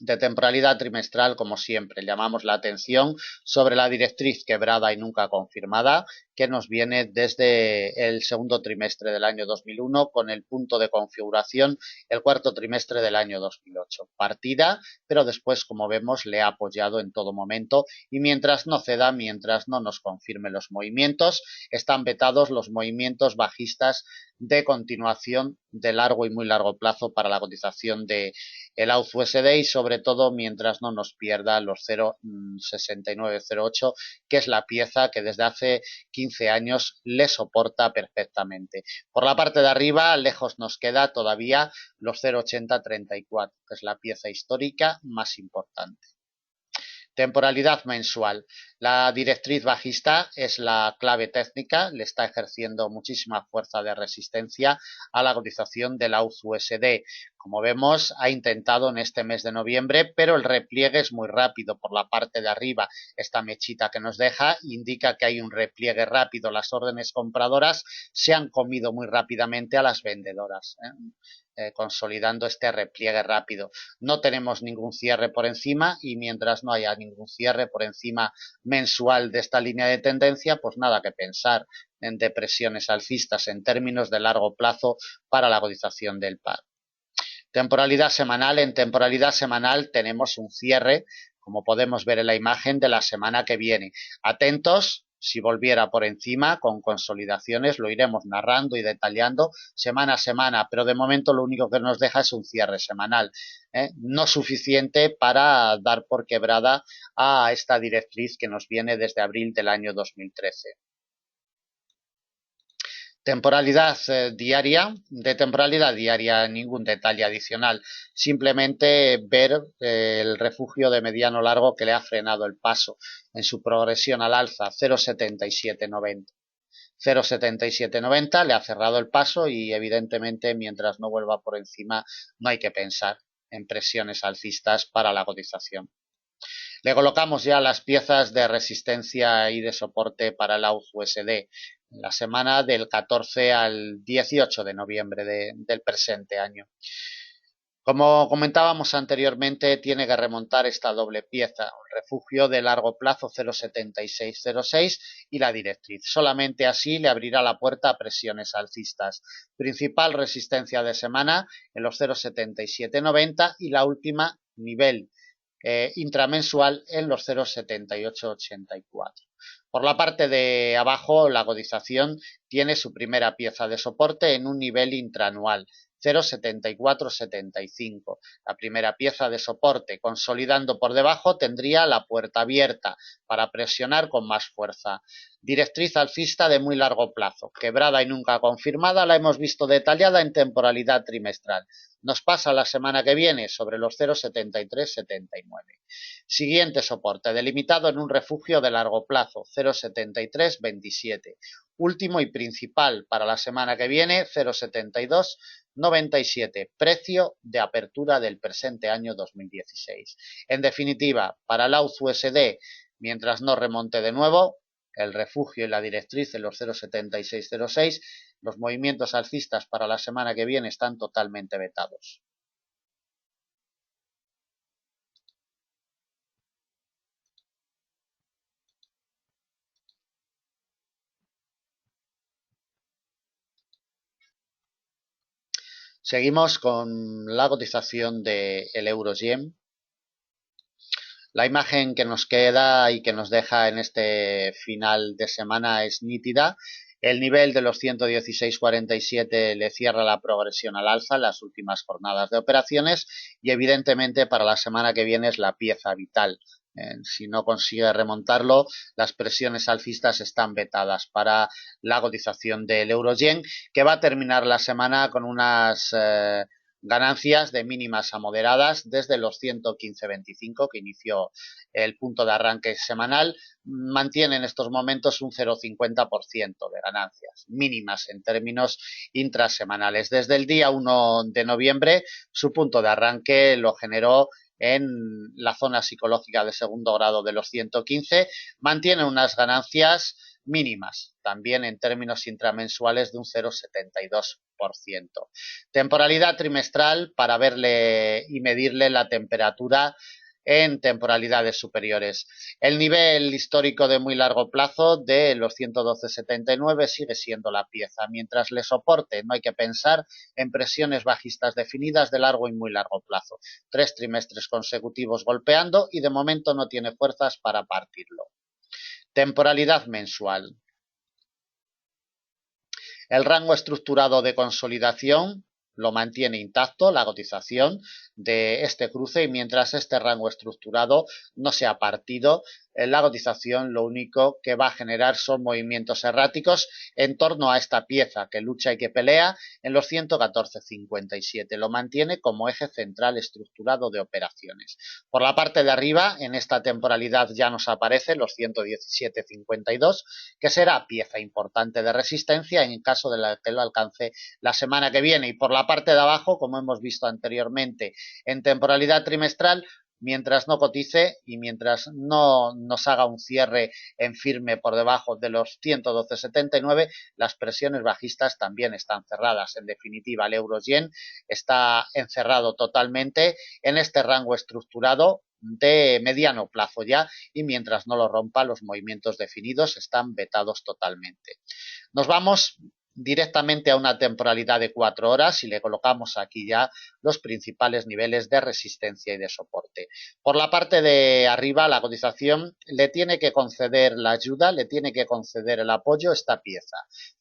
De temporalidad trimestral, como siempre, llamamos la atención sobre la directriz quebrada y nunca confirmada que nos viene desde el segundo trimestre del año 2001 con el punto de configuración el cuarto trimestre del año 2008. Partida, pero después, como vemos, le ha apoyado en todo momento y mientras no ceda, mientras no nos confirme los movimientos, están vetados los movimientos bajistas de continuación de largo y muy largo plazo para la cotización de el AUD-USD y sobre todo mientras no nos pierda los 0,6908, que es la pieza que desde hace 15 años le soporta perfectamente. Por la parte de arriba, lejos nos queda todavía los 0,8034, que es la pieza histórica más importante. Temporalidad mensual. La directriz bajista es la clave técnica, le está ejerciendo muchísima fuerza de resistencia a la cotización del AUD-USD. Como vemos, ha intentado en este mes de noviembre, pero el repliegue es muy rápido por la parte de arriba. Esta mechita que nos deja indica que hay un repliegue rápido. Las órdenes compradoras se han comido muy rápidamente a las vendedoras, consolidando este repliegue rápido. No tenemos ningún cierre por encima y mientras no haya ningún cierre por encima mensual de esta línea de tendencia, pues nada que pensar en depresiones alcistas en términos de largo plazo para la cotización del par. Temporalidad semanal. En temporalidad semanal tenemos un cierre, como podemos ver en la imagen, de la semana que viene. Atentos. Si volviera por encima con consolidaciones, lo iremos narrando y detallando semana a semana, pero de momento lo único que nos deja es un cierre semanal, no suficiente para dar por quebrada a esta directriz que nos viene desde abril del año 2013. Temporalidad diaria, de temporalidad diaria ningún detalle adicional, simplemente ver el refugio de mediano largo que le ha frenado el paso en su progresión al alza 0,7790. 0,7790 le ha cerrado el paso y evidentemente mientras no vuelva por encima no hay que pensar en presiones alcistas para la cotización. Le colocamos ya las piezas de resistencia y de soporte para el AUD-USD la semana del 14 al 18 de noviembre del presente año. Como comentábamos anteriormente, tiene que remontar esta doble pieza, el refugio de largo plazo 0,7606 y la directriz. Solamente así le abrirá la puerta a presiones alcistas. Principal resistencia de semana en los 0,7790 y la última nivel intramensual en los 0,7884. Por la parte de abajo, la cotización tiene su primera pieza de soporte en un nivel intraanual 0,7475. La primera pieza de soporte, consolidando por debajo, tendría la puerta abierta para presionar con más fuerza. Directriz alcista de muy largo plazo, quebrada y nunca confirmada, la hemos visto detallada en temporalidad trimestral. Nos pasa la semana que viene sobre los 0,7379. Siguiente soporte, delimitado en un refugio de largo plazo, 0,7327. Último y principal para la semana que viene, 0,7297. Precio de apertura del presente año 2016. En definitiva, para el AUD-USD, mientras no remonte de nuevo, el refugio y la directriz en los 0,7606, los movimientos alcistas para la semana que viene están totalmente vetados. Seguimos con la cotización del euro-yen. La imagen que nos queda y que nos deja en este final de semana es nítida. El nivel de los 116,47 le cierra la progresión al alza en las últimas jornadas de operaciones y evidentemente para la semana que viene es la pieza vital. Si no consigue remontarlo, las presiones alcistas están vetadas para la cotización del euro-yen, que va a terminar la semana con unas ganancias de mínimas a moderadas desde los 115,25 que inició el punto de arranque semanal, mantiene en estos momentos un 0,50% de ganancias mínimas en términos intrasemanales. Desde el día 1 de noviembre su punto de arranque lo generó en la zona psicológica de segundo grado de los 115, mantiene unas ganancias mínimas, también en términos intramensuales de un 0,72%. Temporalidad trimestral para verle y medirle la temperatura en temporalidades superiores. El nivel histórico de muy largo plazo de los 112,79 sigue siendo la pieza. Mientras le soporte, no hay que pensar en presiones bajistas definidas de largo y muy largo plazo. 3 trimestres consecutivos golpeando y de momento no tiene fuerzas para partirlo. Temporalidad mensual. El rango estructurado de consolidación lo mantiene intacto la cotización de este cruce y mientras este rango estructurado no sea partido, la cotización lo único que va a generar son movimientos erráticos en torno a esta pieza que lucha y que pelea en los 114,57. Lo mantiene como eje central estructurado de operaciones. Por la parte de arriba, en esta temporalidad ya nos aparecen los 117,52, que será pieza importante de resistencia en caso de que lo alcance la semana que viene. Y por la parte de abajo, como hemos visto anteriormente, en temporalidad trimestral, mientras no cotice y mientras no nos haga un cierre en firme por debajo de los 112,79, las presiones bajistas también están cerradas. En definitiva, el euro-yen está encerrado totalmente en este rango estructurado de mediano plazo ya y mientras no lo rompa los movimientos definidos están vetados totalmente. Nos vamos directamente a una temporalidad de 4 horas y le colocamos aquí ya los principales niveles de resistencia y de soporte. soporte. Por la parte de arriba, la cotización le tiene que conceder la ayuda, le tiene que conceder el apoyo esta pieza,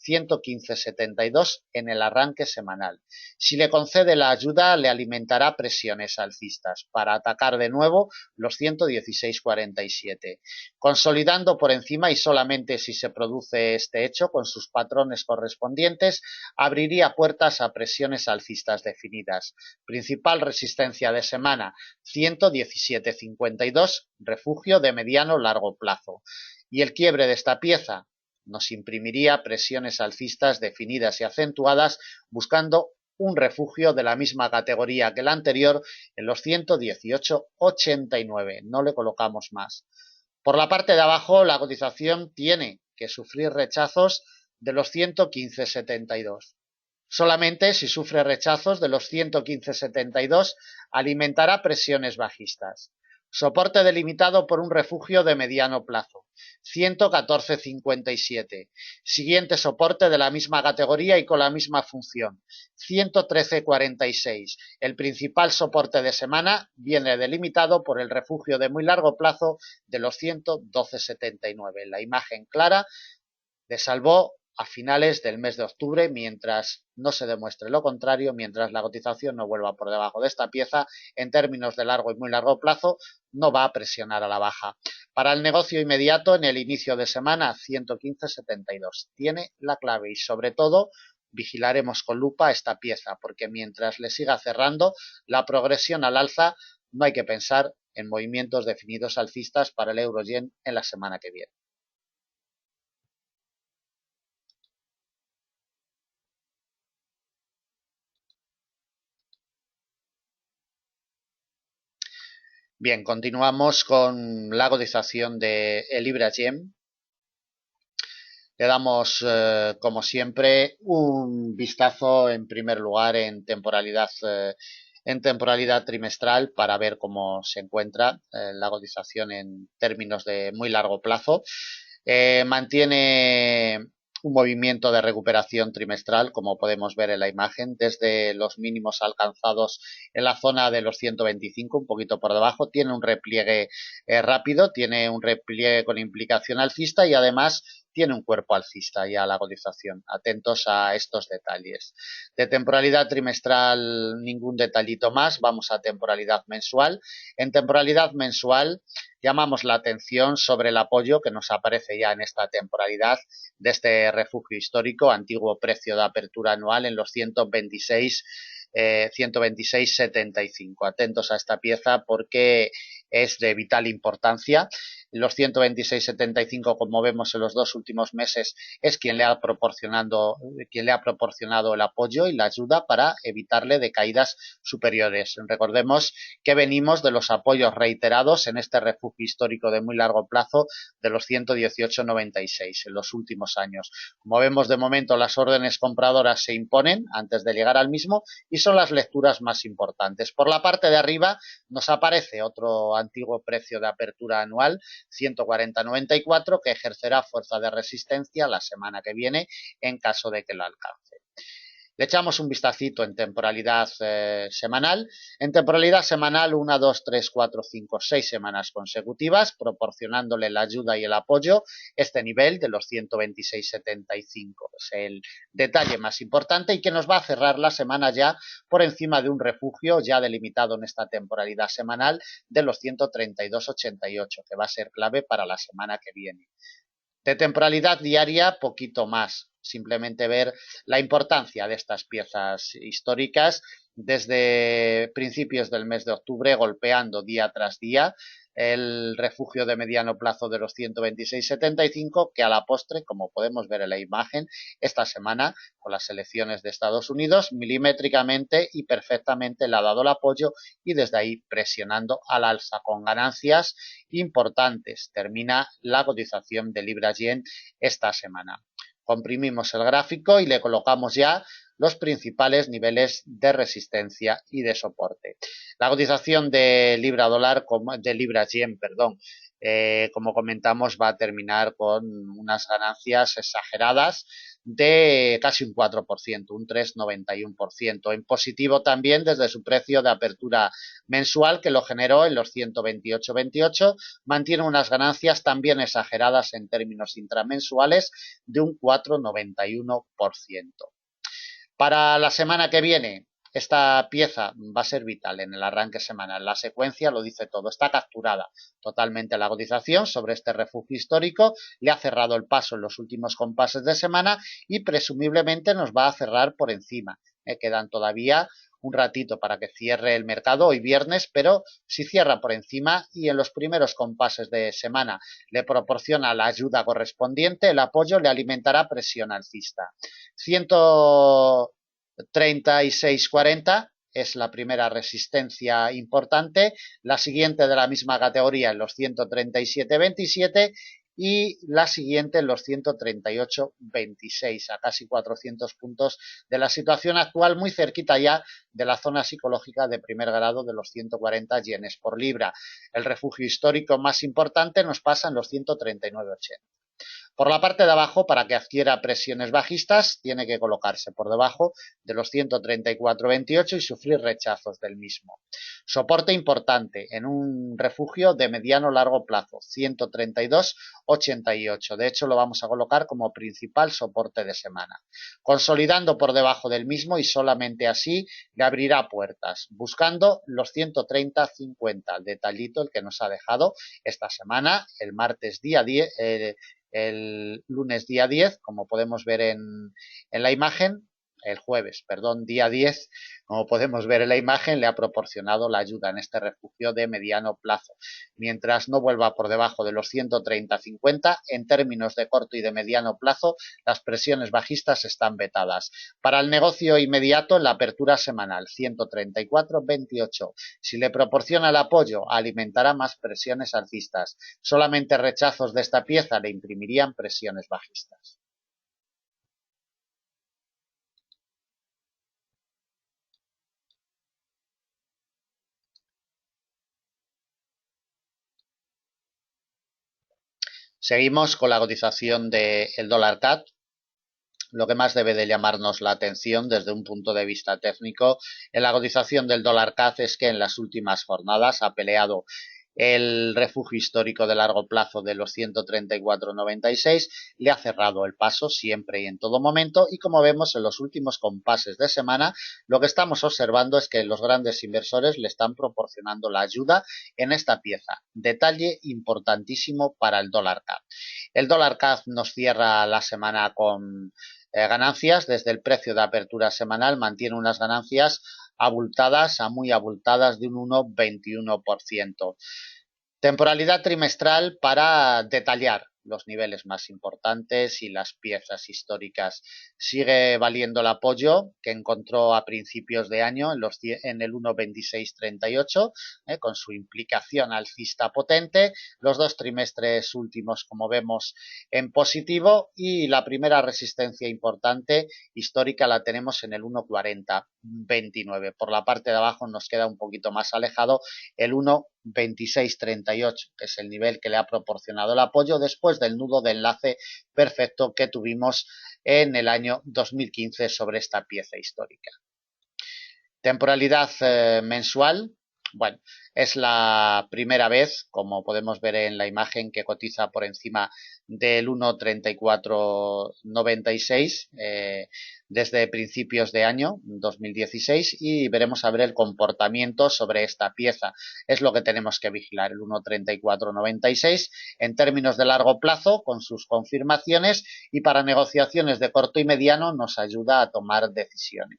115,72 en el arranque semanal. Si le concede la ayuda, le alimentará presiones alcistas para atacar de nuevo los 116,47, consolidando por encima, y solamente si se produce este hecho con sus patrones correspondientes, abriría puertas a presiones alcistas definidas. Principal resistencia de semana, 117,52, refugio de mediano largo plazo. Y el quiebre de esta pieza nos imprimiría presiones alcistas definidas y acentuadas, buscando un refugio de la misma categoría que el anterior en los 118,89. No le colocamos más. Por la parte de abajo, la cotización tiene que sufrir rechazos de los 115,72. Solamente si sufre rechazos de los 115,72 alimentará presiones bajistas. Soporte delimitado por un refugio de mediano plazo, 114,57. Siguiente soporte de la misma categoría y con la misma función, 113,46. El principal soporte de semana viene delimitado por el refugio de muy largo plazo de los 112,79. La imagen clara de salvó a finales del mes de octubre, mientras no se demuestre lo contrario, mientras la cotización no vuelva por debajo de esta pieza, en términos de largo y muy largo plazo, no va a presionar a la baja. Para el negocio inmediato, en el inicio de semana, 115,72. Tiene la clave y, sobre todo, vigilaremos con lupa esta pieza, porque mientras le siga cerrando la progresión al alza, no hay que pensar en movimientos definidos alcistas para el euro-yen en la semana que viene. Bien, continuamos con la cotización de el Libra Yen. Le damos, como siempre, un vistazo en primer lugar en temporalidad trimestral para ver cómo se encuentra la cotización en términos de muy largo plazo. Mantiene un movimiento de recuperación trimestral, como podemos ver en la imagen, desde los mínimos alcanzados en la zona de los 125, un poquito por debajo. Tiene un repliegue rápido, tiene un repliegue con implicación alcista y además tiene un cuerpo alcista ya la cotización. Atentos a estos detalles. De temporalidad trimestral, ningún detallito más. Vamos a temporalidad mensual. En temporalidad mensual, llamamos la atención sobre el apoyo que nos aparece ya en esta temporalidad de este refugio histórico, antiguo precio de apertura anual en los 126,75. Atentos a esta pieza porque es de vital importancia. Los 126,75, como vemos en los dos últimos meses, es quien le ha proporcionado el apoyo y la ayuda para evitarle de caídas superiores. Recordemos que venimos de los apoyos reiterados en este refugio histórico de muy largo plazo de los 118,96 en los últimos años. Como vemos, de momento las órdenes compradoras se imponen antes de llegar al mismo y son las lecturas más importantes. Por la parte de arriba nos aparece otro antiguo precio de apertura anual, 140,94, que ejercerá fuerza de resistencia la semana que viene en caso de que lo alcance. Le echamos un vistacito en temporalidad semanal. En temporalidad semanal, 1, 2, 3, 4, 5, 6 semanas consecutivas, proporcionándole la ayuda y el apoyo. Este nivel de los 126,75 es el detalle más importante y que nos va a cerrar la semana ya por encima de un refugio ya delimitado en esta temporalidad semanal de los 132,88, que va a ser clave para la semana que viene. De temporalidad diaria, poquito más. Simplemente ver la importancia de estas piezas históricas desde principios del mes de octubre, golpeando día tras día el refugio de mediano plazo de los 126,75, que a la postre, como podemos ver en la imagen, esta semana, con las elecciones de Estados Unidos, milimétricamente y perfectamente le ha dado el apoyo y desde ahí presionando al alza con ganancias importantes. Termina la cotización de Libra-Yen esta semana. Comprimimos el gráfico y le colocamos ya los principales niveles de resistencia y de soporte. La cotización de Libra-Dólar, de Libra-Yen, perdón, como comentamos, va a terminar con unas ganancias exageradas de casi un 4%, un 3,91%. En positivo también desde su precio de apertura mensual, que lo generó en los 128,28, mantiene unas ganancias también exageradas en términos intramensuales de un 4,91%. Para la semana que viene, esta pieza va a ser vital en el arranque semanal. La secuencia lo dice todo. Está capturada totalmente la cotización sobre este refugio histórico. Le ha cerrado el paso en los últimos compases de semana y presumiblemente nos va a cerrar por encima. Quedan todavía un ratito para que cierre el mercado hoy viernes, pero si cierra por encima y en los primeros compases de semana le proporciona la ayuda correspondiente, el apoyo le alimentará presión alcista. 136,40 es la primera resistencia importante, la siguiente de la misma categoría en los 137,27 y la siguiente en los 138,26, a casi 400 puntos de la situación actual, muy cerquita ya de la zona psicológica de primer grado de los 140 yenes por libra. El refugio histórico más importante nos pasa en los 139,80. Por la parte de abajo, para que adquiera presiones bajistas, tiene que colocarse por debajo de los 134,28 y sufrir rechazos del mismo. Soporte importante en un refugio de mediano largo plazo, 132,88. De hecho, lo vamos a colocar como principal soporte de semana. Consolidando por debajo del mismo y solamente así le abrirá puertas, buscando los 130,50, detallito el que nos ha dejado esta semana, el martes día 10, el lunes día 10, como podemos ver en la imagen, el jueves, perdón, día 10, como podemos ver en la imagen, le ha proporcionado la ayuda en este refugio de mediano plazo. Mientras no vuelva por debajo de los 130,50, en términos de corto y de mediano plazo, las presiones bajistas están vetadas. Para el negocio inmediato, en la apertura semanal, 134,28. Si le proporciona el apoyo, alimentará más presiones alcistas. Solamente rechazos de esta pieza le imprimirían presiones bajistas. Seguimos con la cotización del dólar CAD. Lo que más debe de llamarnos la atención desde un punto de vista técnico en la cotización del dólar CAD es que en las últimas jornadas ha peleado el refugio histórico de largo plazo de los 134,96, le ha cerrado el paso siempre y en todo momento y como vemos en los últimos compases de semana lo que estamos observando es que los grandes inversores le están proporcionando la ayuda en esta pieza, detalle importantísimo para el dólar CAD. El dólar CAD nos cierra la semana con ganancias desde el precio de apertura semanal, mantiene unas ganancias abultadas a muy abultadas de un 1,21%. Temporalidad trimestral para detallar los niveles más importantes y las piezas históricas. Sigue valiendo el apoyo que encontró a principios de año en el 1,2638, con su implicación alcista potente. Los dos trimestres últimos, como vemos, en positivo y la primera resistencia importante histórica la tenemos en el 1,4029. Por la parte de abajo nos queda un poquito más alejado el 1,2638, que es el nivel que le ha proporcionado el apoyo después del nudo de enlace perfecto que tuvimos en el año 2015 sobre esta pieza histórica. Temporalidad mensual. Bueno, es la primera vez, como podemos ver en la imagen, que cotiza por encima del 1,3496 desde principios de año 2016 y veremos a ver el comportamiento sobre esta pieza. Es lo que tenemos que vigilar, el 1,3496 en términos de largo plazo con sus confirmaciones y para negociaciones de corto y mediano nos ayuda a tomar decisiones.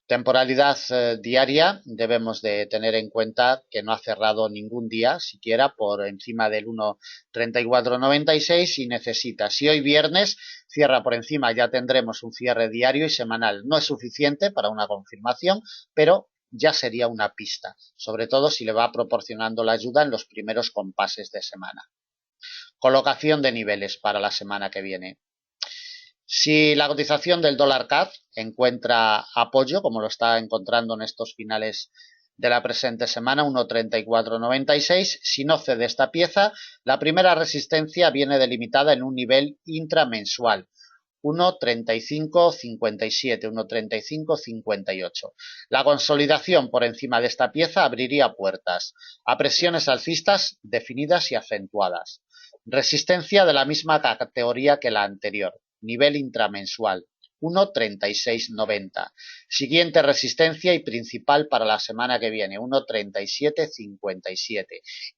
Temporalidad diaria, debemos de tener en cuenta que no ha cerrado ningún día siquiera por encima del 1,3496 y necesita, si hoy viernes cierra por encima, ya tendremos un cierre diario y semanal. No es suficiente para una confirmación, pero ya sería una pista, sobre todo si le va proporcionando la ayuda en los primeros compases de semana. Colocación de niveles para la semana que viene. Si la cotización del dólar CAD encuentra apoyo, como lo está encontrando en estos finales de la presente semana, 1.3496. Si no cede esta pieza, la primera resistencia viene delimitada en un nivel intramensual, 1.3557, 1.3558. La consolidación por encima de esta pieza abriría puertas a presiones alcistas definidas y acentuadas. Resistencia de la misma categoría que la anterior, nivel intramensual, 1.3690. Siguiente resistencia y principal para la semana que viene, 1.3757.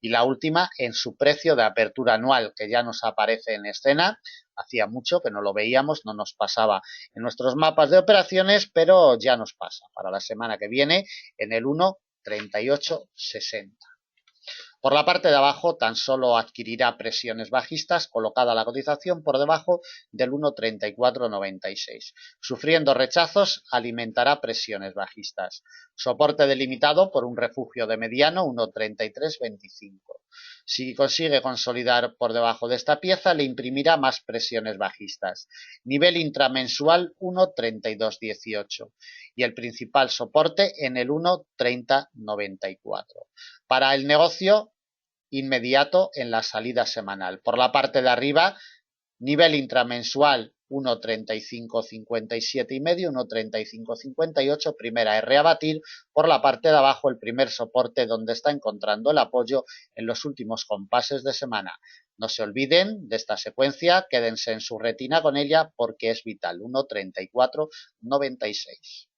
Y la última en su precio de apertura anual, que ya nos aparece en escena. Hacía mucho que no lo veíamos, no nos pasaba en nuestros mapas de operaciones, pero ya nos pasa para la semana que viene en el 1.3860. Por la parte de abajo tan solo adquirirá presiones bajistas colocada la cotización por debajo del 1.3496. Sufriendo rechazos alimentará presiones bajistas. Soporte delimitado por un refugio de mediano 1.3325. Si consigue consolidar por debajo de esta pieza le imprimirá más presiones bajistas. Nivel intramensual 1.3218 y el principal soporte en el 1.3094. Para el negocio inmediato en la salida semanal. Por la parte de arriba, nivel intramensual 1.3557 y medio, 1.3558, primera R a batir. Por la parte de abajo, el primer soporte donde está encontrando el apoyo en los últimos compases de semana. No se olviden de esta secuencia, quédense en su retina con ella porque es vital. 1.3496.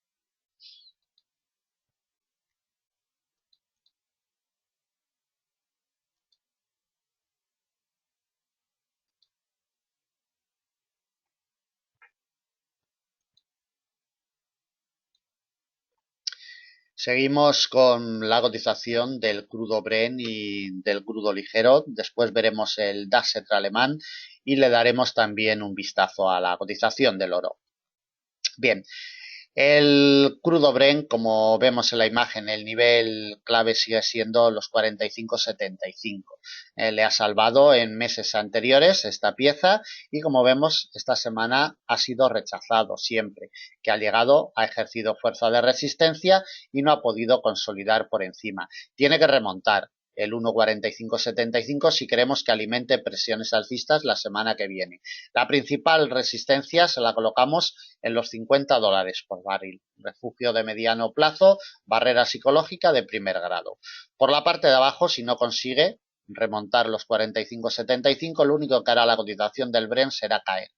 Seguimos con la cotización del crudo Brent y del crudo ligero. Después veremos el DAX alemán y le daremos también un vistazo a la cotización del oro. Bien, el crudo Brent, como vemos en la imagen, el nivel clave sigue siendo los 45,75. Le ha salvado en meses anteriores esta pieza y como vemos esta semana ha sido rechazado siempre, que ha llegado, ha ejercido fuerza de resistencia y no ha podido consolidar por encima. Tiene que remontar el 1.4575 si queremos que alimente presiones alcistas la semana que viene. La principal resistencia se la colocamos en los $50 por barril. Refugio de mediano plazo, barrera psicológica de primer grado. Por la parte de abajo, si no consigue remontar los 45,75, lo único que hará la cotización del Brent será caer.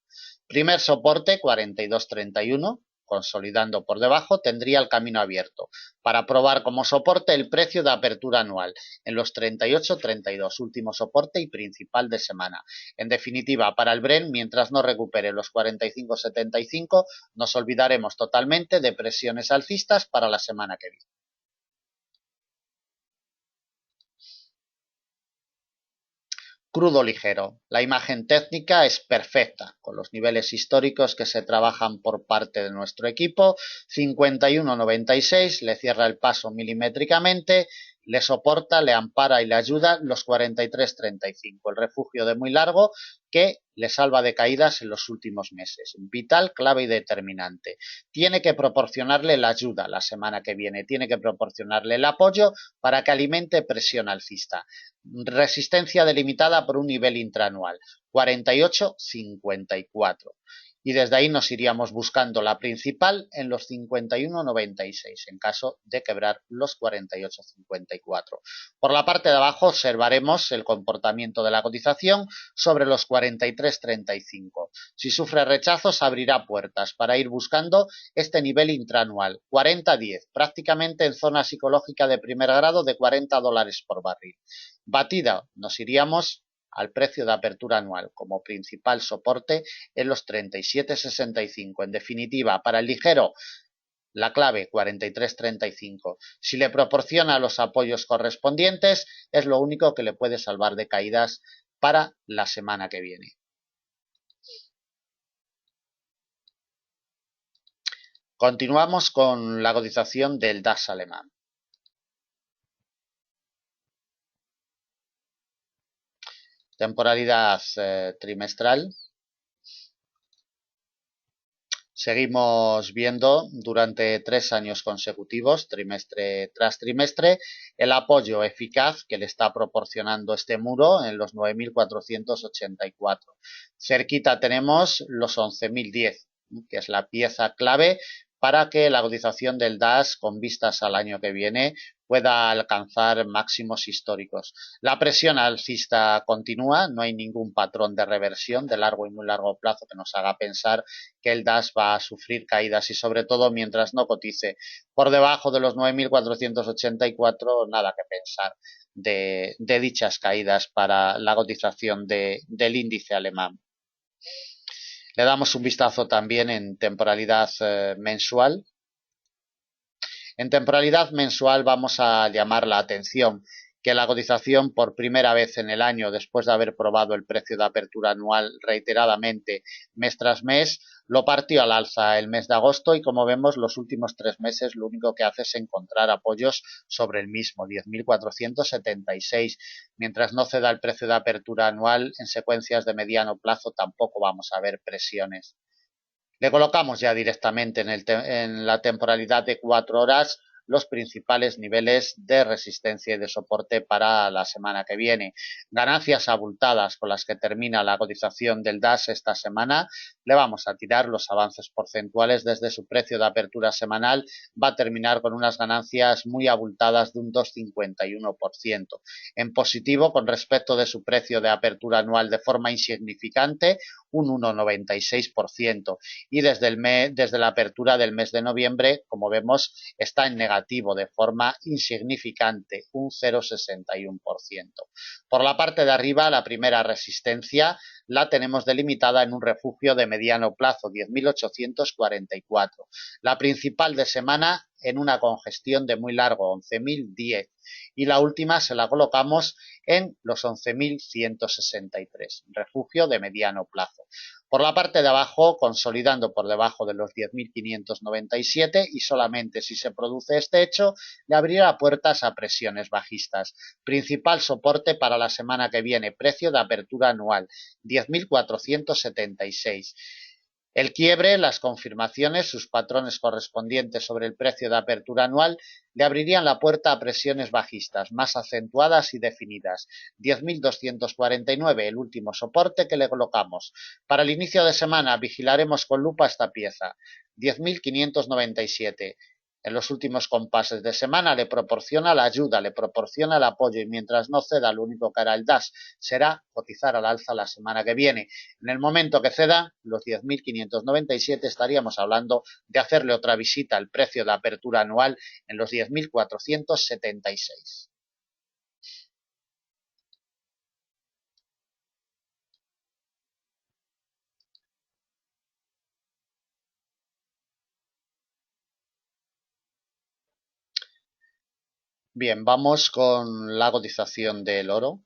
Primer soporte 42,31, consolidando por debajo, tendría el camino abierto para probar como soporte el precio de apertura anual en los 38,32, último soporte y principal de semana. En definitiva, para el Brent, mientras no recupere los 45,75, nos olvidaremos totalmente de presiones alcistas para la semana que viene. Crudo ligero. La imagen técnica es perfecta, con los niveles históricos que se trabajan por parte de nuestro equipo. 51,96, le cierra el paso milimétricamente, le soporta, le ampara y le ayuda los 43,35. El refugio de muy largo que le salva de caídas en los últimos meses. Vital, clave y determinante. Tiene que proporcionarle la ayuda la semana que viene, tiene que proporcionarle el apoyo para que alimente presión alcista. Resistencia delimitada por un nivel intraanual, 48,54. Y desde ahí nos iríamos buscando la principal en los 51,96 en caso de quebrar los 48,54. Por la parte de abajo observaremos el comportamiento de la cotización sobre los 43,35. Si sufre rechazos abrirá puertas para ir buscando este nivel intraanual, 40,10, prácticamente en zona psicológica de primer grado de $40 por barril. Batida, nos iríamos al precio de apertura anual como principal soporte en los 37,65. En definitiva, para el ligero, la clave 43,35. Si le proporciona los apoyos correspondientes, es lo único que le puede salvar de caídas para la semana que viene. Continuamos con la cotización del DAX alemán. Temporalidad trimestral. Seguimos viendo durante 3 años consecutivos, trimestre tras trimestre, el apoyo eficaz que le está proporcionando este muro en los 9.484. Cerquita tenemos los 11.010, que es la pieza clave para que la cotización del DAX con vistas al año que viene pueda alcanzar máximos históricos. La presión alcista continúa, no hay ningún patrón de reversión de largo y muy largo plazo que nos haga pensar que el DAX va a sufrir caídas y sobre todo mientras no cotice por debajo de los 9.484, nada que pensar de dichas caídas para la cotización del índice alemán. Le damos un vistazo también en temporalidad mensual. En temporalidad mensual vamos a llamar la atención que la cotización por primera vez en el año, después de haber probado el precio de apertura anual reiteradamente mes tras mes, lo partió al alza el mes de agosto y como vemos los últimos 3 meses lo único que hace es encontrar apoyos sobre el mismo, 10.476. Mientras no ceda el precio de apertura anual en secuencias de mediano plazo tampoco vamos a ver presiones. Le colocamos ya directamente en la temporalidad de 4 horas los principales niveles de resistencia y de soporte para la semana que viene. Ganancias abultadas con las que termina la cotización del DAX esta semana. Le vamos a tirar los avances porcentuales desde su precio de apertura semanal. Va a terminar con unas ganancias muy abultadas de un 2,51%. En positivo con respecto de su precio de apertura anual de forma insignificante, un 1,96%. Y desde la apertura del mes de noviembre, como vemos, está en negativo de forma insignificante, un 0,61%. Por la parte de arriba, la primera resistencia la tenemos delimitada en un refugio de mediano plazo, 10.844. La principal de semana en una congestión de muy largo, 11.010. Y la última se la colocamos en los 11.163, refugio de mediano plazo. Por la parte de abajo, consolidando por debajo de los 10.597 y solamente si se produce este hecho, le abrirá puertas a presiones bajistas. Principal soporte para la semana que viene, precio de apertura anual, 10.476. El quiebre, las confirmaciones, sus patrones correspondientes sobre el precio de apertura anual le abrirían la puerta a presiones bajistas más acentuadas y definidas. 10.249, el último soporte que le colocamos. Para el inicio de semana vigilaremos con lupa esta pieza. 10.597. En los últimos compases de semana le proporciona la ayuda, le proporciona el apoyo y mientras no ceda, lo único que hará el DAX será cotizar al alza la semana que viene. En el momento que ceda los 10.597 estaríamos hablando de hacerle otra visita al precio de apertura anual en los 10.476. Bien, vamos con la cotización del oro.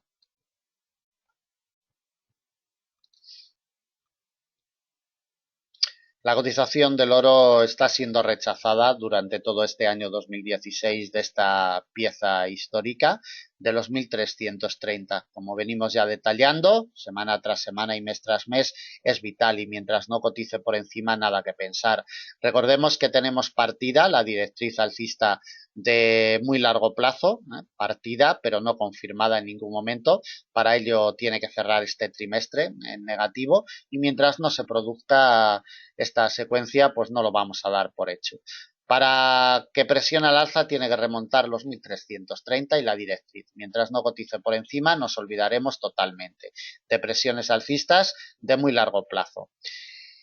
La cotización del oro está siendo rechazada durante todo este año 2016 de esta pieza histórica de los 1.330. Como venimos ya detallando, semana tras semana y mes tras mes, es vital y mientras no cotice por encima, nada que pensar. Recordemos que tenemos partida, la directriz alcista de muy largo plazo, partida, pero no confirmada en ningún momento. Para ello tiene que cerrar este trimestre en negativo y mientras no se produzca esta secuencia, pues no lo vamos a dar por hecho. Para que presione al alza tiene que remontar los 1.330 y la directriz. Mientras no cotice por encima nos olvidaremos totalmente de presiones alcistas de muy largo plazo.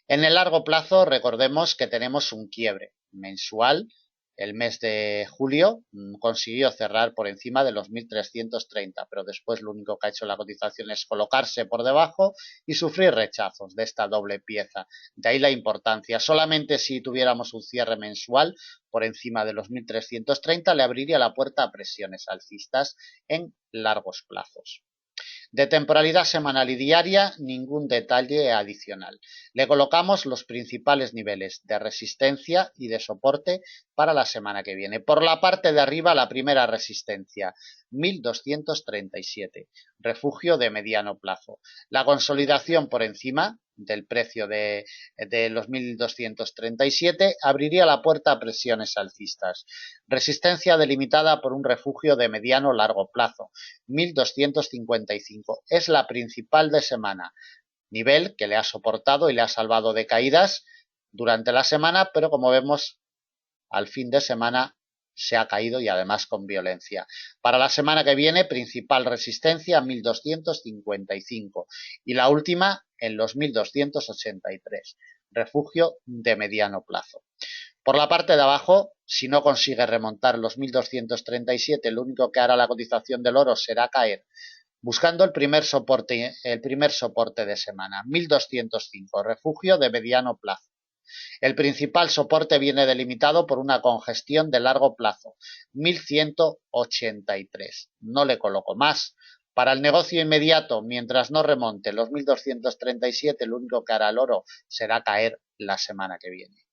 En el largo plazo recordemos que tenemos un quiebre mensual. El mes de julio consiguió cerrar por encima de los 1.330, pero después lo único que ha hecho la cotización es colocarse por debajo y sufrir rechazos de esta doble pieza. De ahí la importancia. Solamente si tuviéramos un cierre mensual por encima de los 1.330 le abriría la puerta a presiones alcistas en largos plazos. De temporalidad semanal y diaria, ningún detalle adicional. Le colocamos los principales niveles de resistencia y de soporte para la semana que viene. Por la parte de arriba, la primera resistencia, 1.237, refugio de mediano plazo. La consolidación por encima del precio de los 1237, abriría la puerta a presiones alcistas. Resistencia delimitada por un refugio de mediano largo plazo, 1255. Es la principal de semana, nivel que le ha soportado y le ha salvado de caídas durante la semana, pero como vemos, al fin de semana se ha caído y además con violencia. Para la semana que viene, principal resistencia 1255 y la última en los 1283, refugio de mediano plazo. Por la parte de abajo, si no consigue remontar los 1237, lo único que hará la cotización del oro será caer, buscando el primer soporte de semana, 1205, refugio de mediano plazo. El principal soporte viene delimitado por una congestión de largo plazo, 1183. No le coloco más. Para el negocio inmediato, mientras no remonte los 1237, lo único que hará el oro será caer la semana que viene.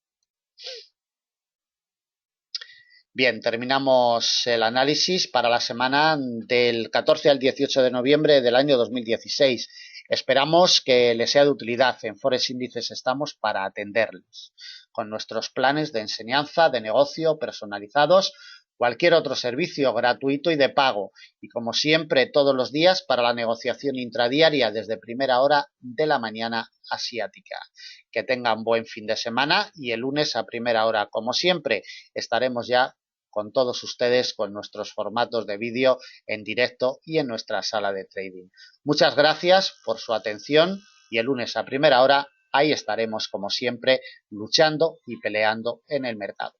Bien, terminamos el análisis para la semana del 14 al 18 de noviembre del año 2016. Esperamos que les sea de utilidad. En Forex Índices estamos para atenderles con nuestros planes de enseñanza, de negocio personalizados, cualquier otro servicio gratuito y de pago. Y como siempre, todos los días para la negociación intradiaria desde primera hora de la mañana asiática. Que tengan buen fin de semana y el lunes a primera hora, como siempre, estaremos ya con todos ustedes con nuestros formatos de vídeo en directo y en nuestra sala de trading. Muchas gracias por su atención y el lunes a primera hora ahí estaremos como siempre luchando y peleando en el mercado.